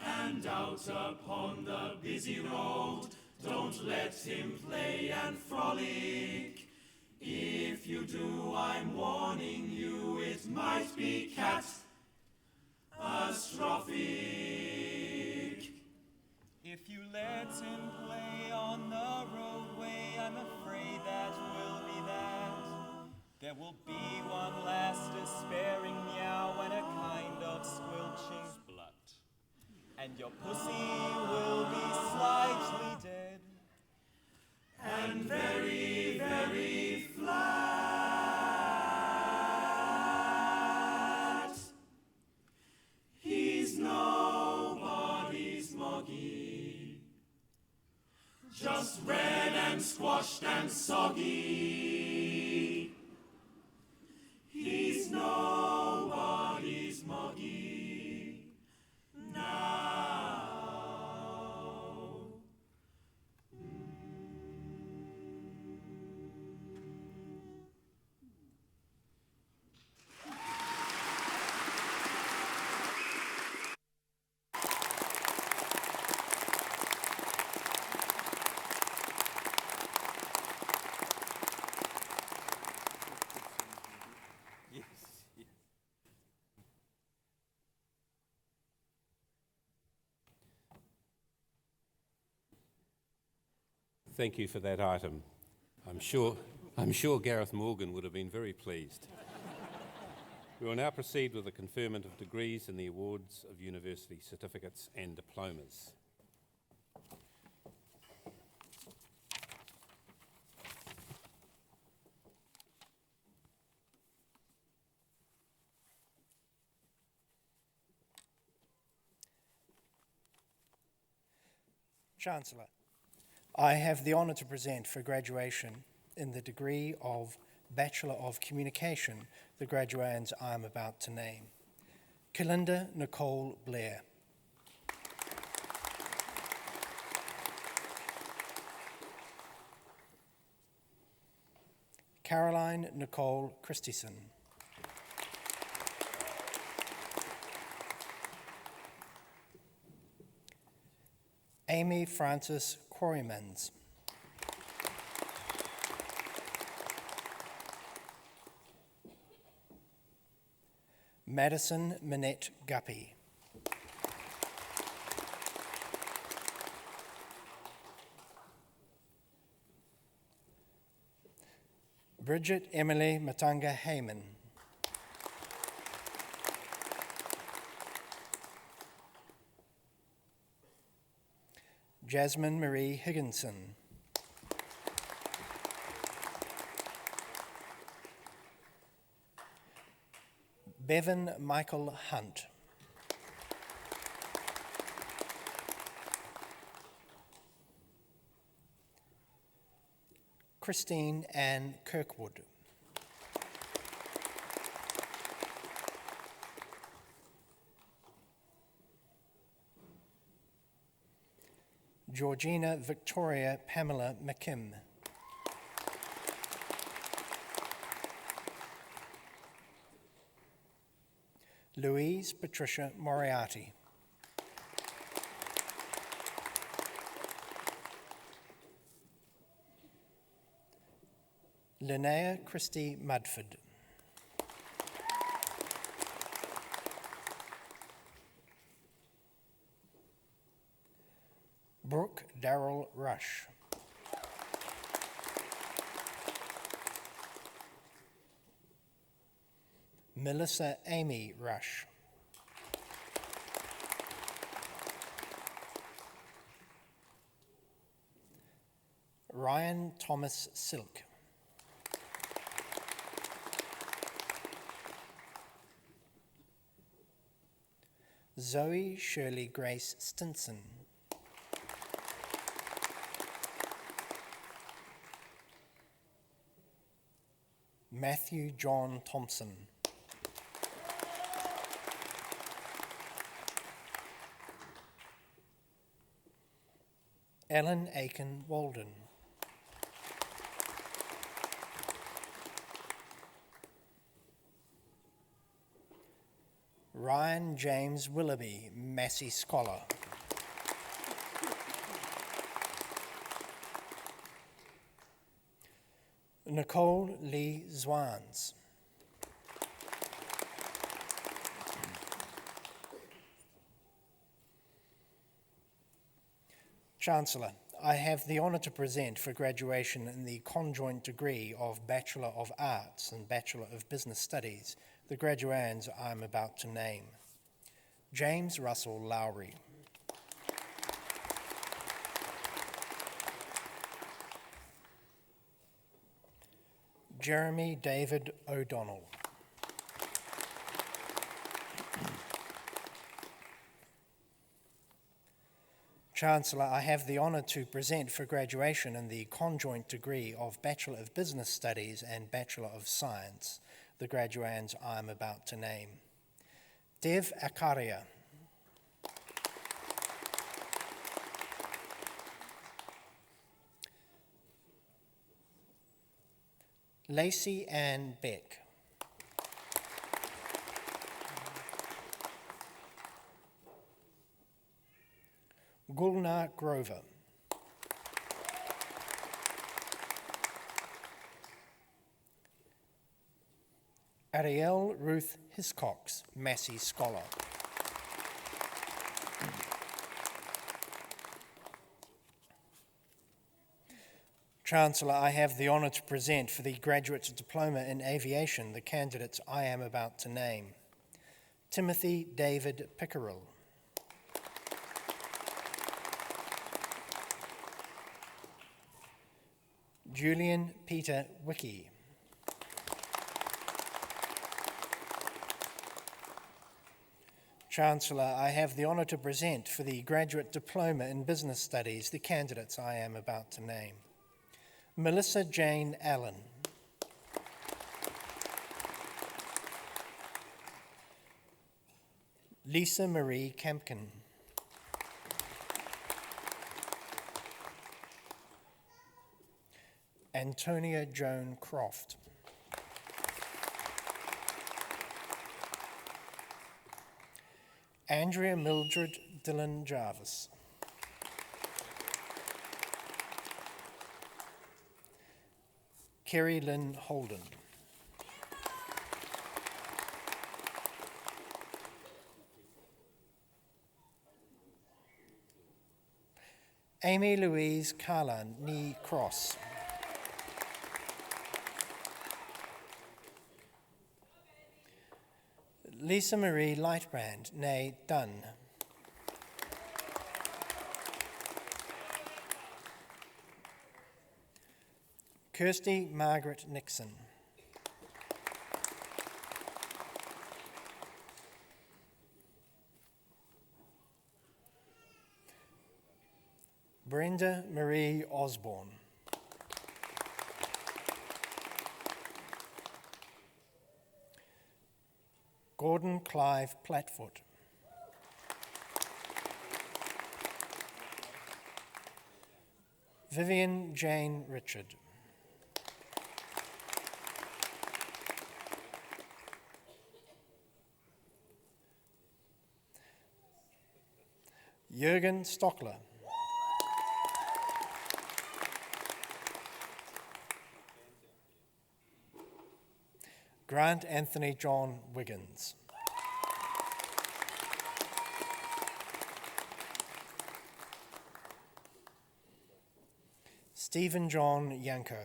And out upon the busy road, don't let him play and frolic. If you do, I'm warning you, it might be catastrophic. If you let him play on the roadway, I'm afraid that will be that. There will be one last despairing meow and a kind of squelching splut. And your pussy will be slightly dead. And very, very flat. washed and soggy. He's nobody's moggy now. Thank you for that item. I'm sure Gareth Morgan would have been very pleased. We will now proceed with the conferment of degrees and the awards of university certificates and diplomas. Chancellor, I have the honour to present for graduation in the degree of Bachelor of Communication the graduands I am about to name. Kalinda Nicole Blair. Caroline Nicole Christison. Amy Frances Quarrymans. Madison Minette Guppy. Bridget Emily Matanga Heyman. Jasmine Marie Higginson. Bevan Michael Hunt. Christine Ann Kirkwood. Georgina Victoria Pamela McKim. Louise Patricia Moriarty. Linnea Christie Mudford. Brooke Darrell Rush. Melissa Amy Rush. Ryan Thomas Silk. Zoe Shirley Grace Stinson. Matthew John Thompson. Ellen Aiken Walden. Ryan James Willoughby, Massey Scholar. Nicole Lee Zwans. Chancellor, I have the honour to present for graduation in the conjoint degree of Bachelor of Arts and Bachelor of Business Studies the graduands I am about to name. James Russell Lowry. Jeremy David O'Donnell. Chancellor, I have the honour to present for graduation in the conjoint degree of Bachelor of Business Studies and Bachelor of Science the graduands I am about to name. Dev Akaria. Lacey Ann Beck. Gulnar Grover. Ariel Ruth Hiscox, Massey Scholar. Chancellor, I have the honour to present for the Graduate Diploma in Aviation the candidates I am about to name. Timothy David Pickerel. Julian Peter Wickie. Chancellor, I have the honour to present for the Graduate Diploma in Business Studies the candidates I am about to name. Melissa Jane Allen. Lisa Marie Campkin. Antonia Joan Croft. Andrea Mildred Dillon Jarvis. Kerry Lynn Holden. Amy Louise Carlan Nee Cross. Lisa Marie Lightbrand, née Dunn. Kirsty Margaret Nixon. Brenda Marie Osborne. Gordon Clive Platfoot. Vivian Jane Richard. Jürgen Stockler. Grant Anthony John Wiggins. Stephen John Yanko.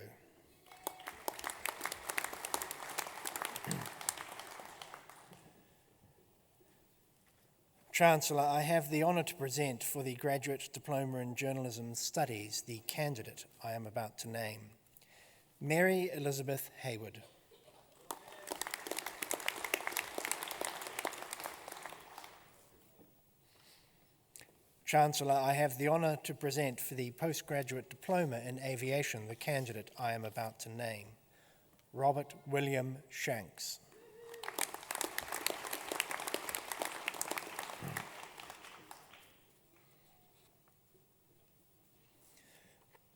Chancellor, I have the honour to present for the Graduate Diploma in Journalism Studies the candidate I am about to name. Mary Elizabeth Hayward. Chancellor, I have the honour to present for the Postgraduate Diploma in Aviation the candidate I am about to name. Robert William Shanks.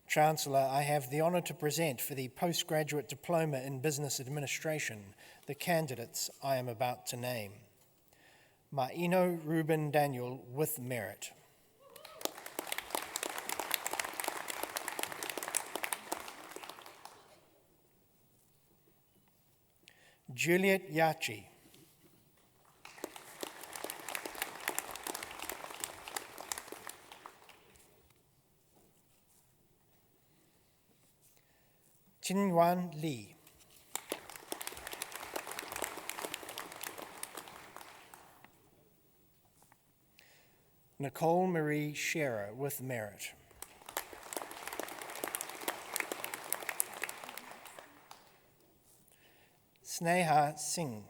Chancellor, I have the honour to present for the Postgraduate Diploma in Business Administration the candidates I am about to name. Ma'ino Ruben Daniel with merit. Juliet Yachi. Chin-Yuan Lee. Nicole Marie Scherer with merit. Sneha Singh.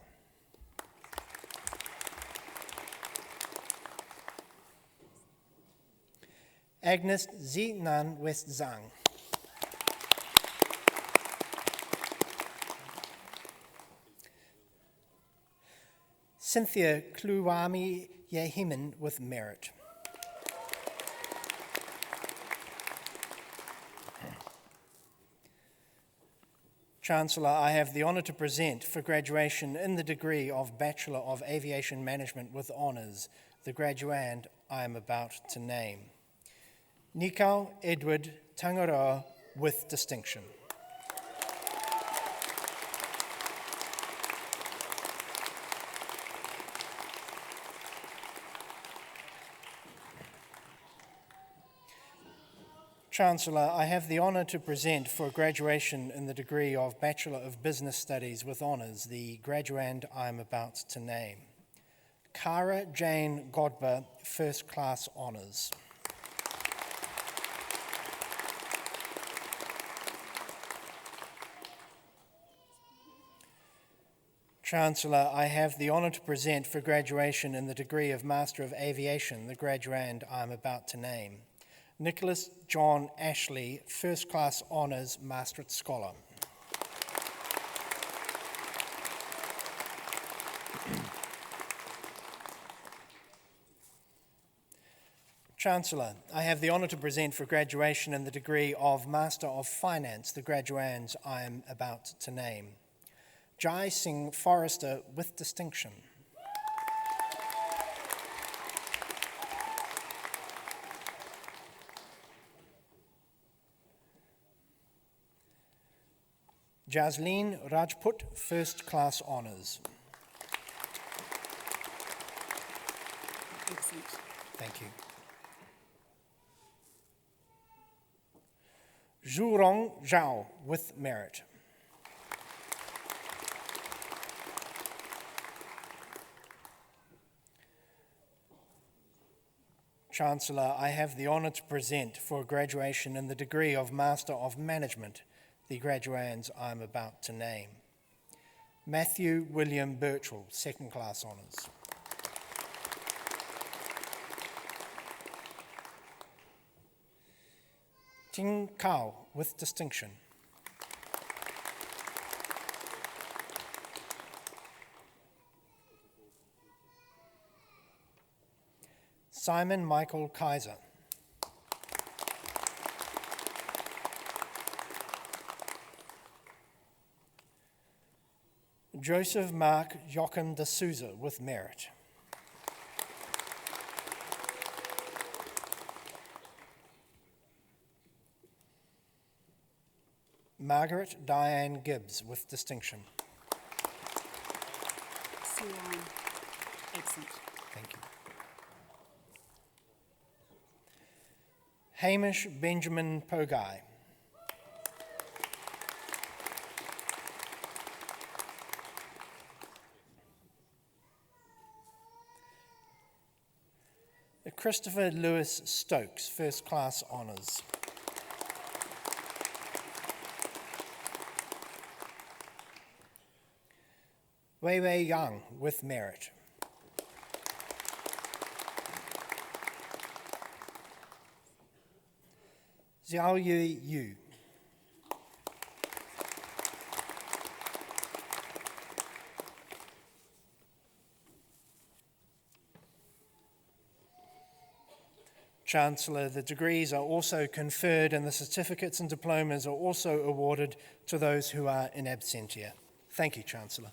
Agnes Zi Nan West Zhang. Cynthia Kluwami Yehiman with merit. Chancellor, I have the honour to present for graduation in the degree of Bachelor of Aviation Management with honours the graduand I am about to name. Nikau Edward Tangaroa with distinction. Chancellor, I have the honour to present for graduation in the degree of Bachelor of Business Studies with honours the graduand I am about to name. Cara Jane Godber, First Class Honours. Chancellor, I have the honour to present for graduation in the degree of Master of Aviation the graduand I am about to name. Nicholas John Ashley, First Class Honours Maastricht Scholar. Chancellor, I have the honour to present for graduation in the degree of Master of Finance the graduands I am about to name. Jai Singh Forrester with distinction. Jasleen Rajput, First Class Honours. Excellent. Thank you. Zhurong Zhao with merit. Chancellor, I have the honour to present for graduation in the degree of Master of Management the graduands I am about to name. Matthew William Birchall, Second Class Honours. Ting Kao with distinction. Simon Michael Kaiser. Joseph Mark Joachim de Souza with merit. Margaret Diane Gibbs with distinction. Excellent. Thank you. Hamish Benjamin Pogai. Christopher Lewis Stokes, First Class Honours. Wei Wei Yang with merit. Xiao Yui Yu. Chancellor, the degrees are also conferred and the certificates and diplomas are also awarded to those who are in absentia. Thank you, Chancellor.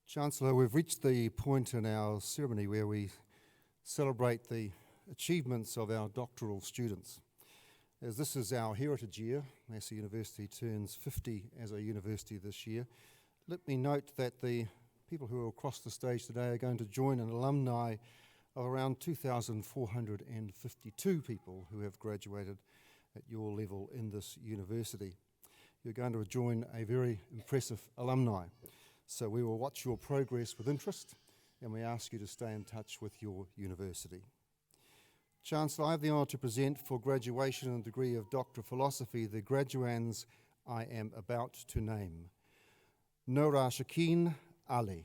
Chancellor, we've reached the point in our ceremony where we celebrate the achievements of our doctoral students. As this is our heritage year, Massey University turns 50 as a university this year. Let me note that the people who are across the stage today are going to join an alumni of around 2,452 people who have graduated at your level in this university. You're going to join a very impressive alumni. So we will watch your progress with interest and we ask you to stay in touch with your university. Chancellor, I have the honour to present for graduation in the degree of Doctor of Philosophy the graduands I am about to name. Noura Shakeen Ali.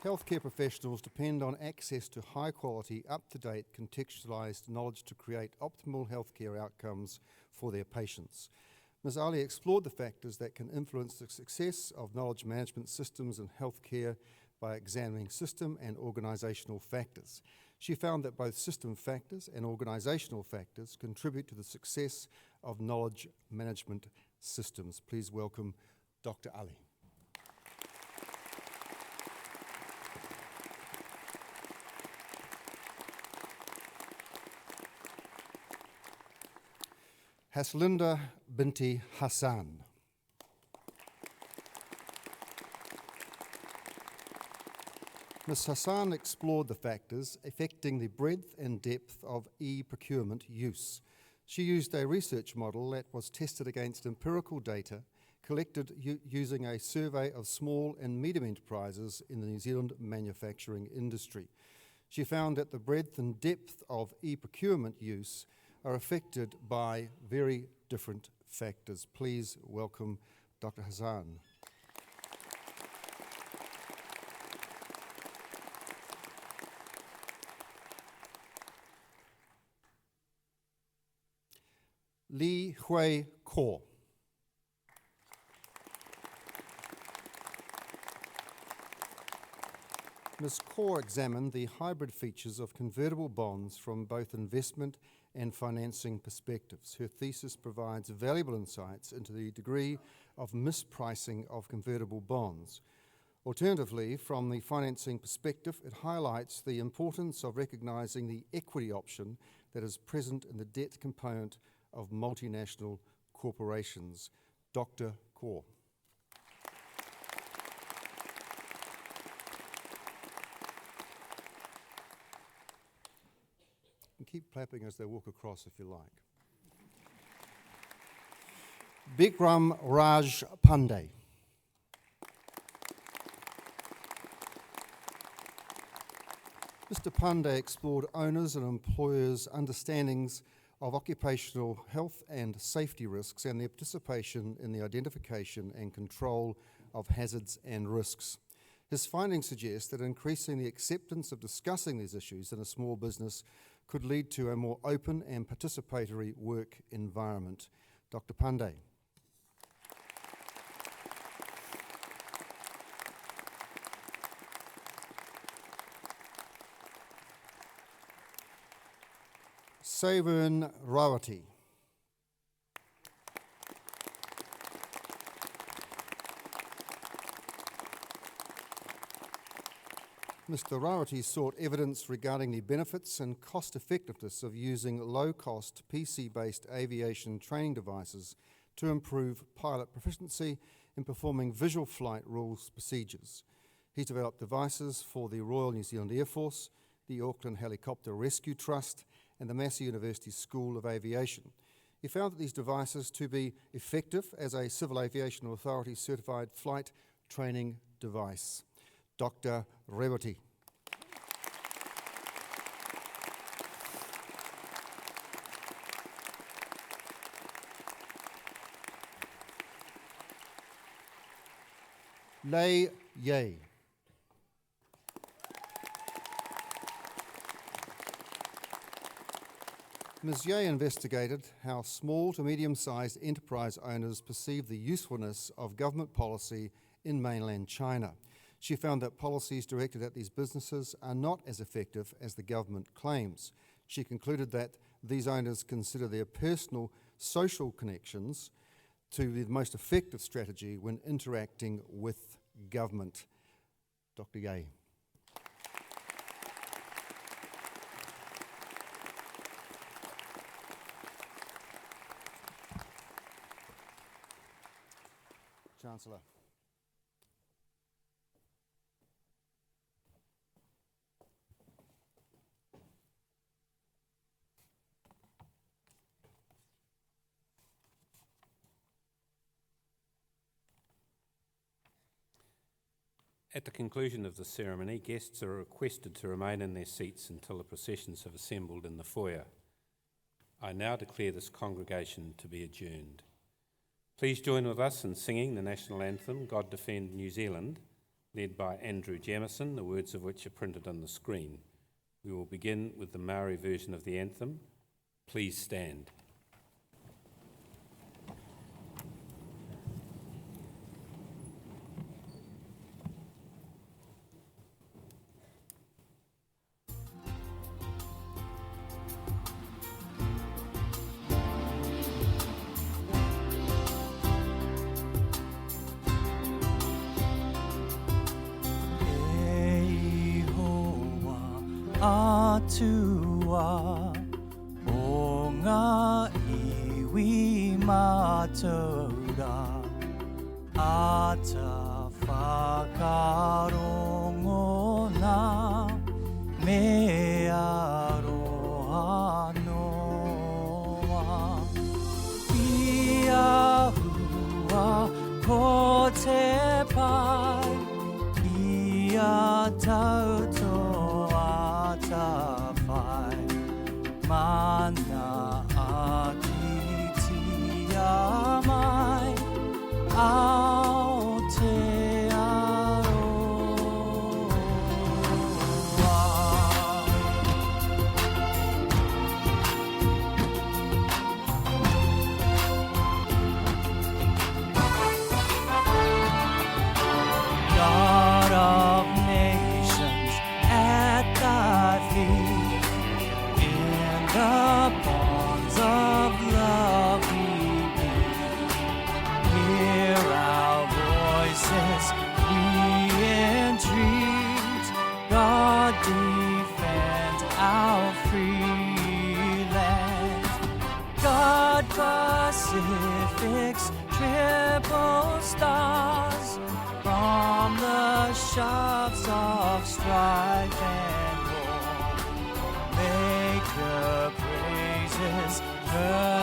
Healthcare professionals depend on access to high-quality, up-to-date, contextualised knowledge to create optimal healthcare outcomes for their patients. Ms. Ali explored the factors that can influence the success of knowledge management systems in healthcare by examining system and organisational factors. She found that both system factors and organisational factors contribute to the success of knowledge management systems. Please welcome Dr. Ali. Haslinda binti Hassan. Ms. Hassan explored the factors affecting the breadth and depth of e-procurement use. She used a research model that was tested against empirical data collected using a survey of small and medium enterprises in the New Zealand manufacturing industry. She found that the breadth and depth of e-procurement use are affected by very different factors. Please welcome Dr. Hassan. Li Hui Ko. Ms. Kaur examined the hybrid features of convertible bonds from both investment and financing perspectives. Her thesis provides valuable insights into the degree of mispricing of convertible bonds. Alternatively, from the financing perspective, it highlights the importance of recognising the equity option that is present in the debt component of multinational corporations. Dr. Kaur. And keep clapping as they walk across if you like. Bikram Raj Pandey. Mr. Pandey explored owners' and employers' understandings of occupational health and safety risks and their participation in the identification and control of hazards and risks. His findings suggest that increasing the acceptance of discussing these issues in a small business could lead to a more open and participatory work environment. Dr. Pandey. Savern Rawati. Mr. Rawati sought evidence regarding the benefits and cost-effectiveness of using low-cost PC-based aviation training devices to improve pilot proficiency in performing visual flight rules procedures. He's developed devices for the Royal New Zealand Air Force, the Auckland Helicopter Rescue Trust, and the Massey University School of Aviation. He found that these devices to be effective as a Civil Aviation Authority certified flight training device. Dr. Rewati. Lei Ye. Ms. Ye investigated how small to medium-sized enterprise owners perceive the usefulness of government policy in mainland China. She found that policies directed at these businesses are not as effective as the government claims. She concluded that these owners consider their personal social connections to be the most effective strategy when interacting with government. Dr. Ye. Chancellor. At the conclusion of the ceremony, guests are requested to remain in their seats until the processions have assembled in the foyer. I now declare this congregation to be adjourned. Please join with us in singing the national anthem, God Defend New Zealand, led by Andrew Jamieson, the words of which are printed on the screen. We will begin with the Maori version of the anthem. Please stand. Atua o ngā iwi mātaura ata whakarongo nā me aroha noa ia hua ko te pai ia tautoa ta whai mana aki tia mai ao te God of nations at thy feet, in the bonds of love we beat. Hear our voices, we entreat. God defend our free land. God Pacific's triple stars, from the shafts of strife and war, make the praises heard.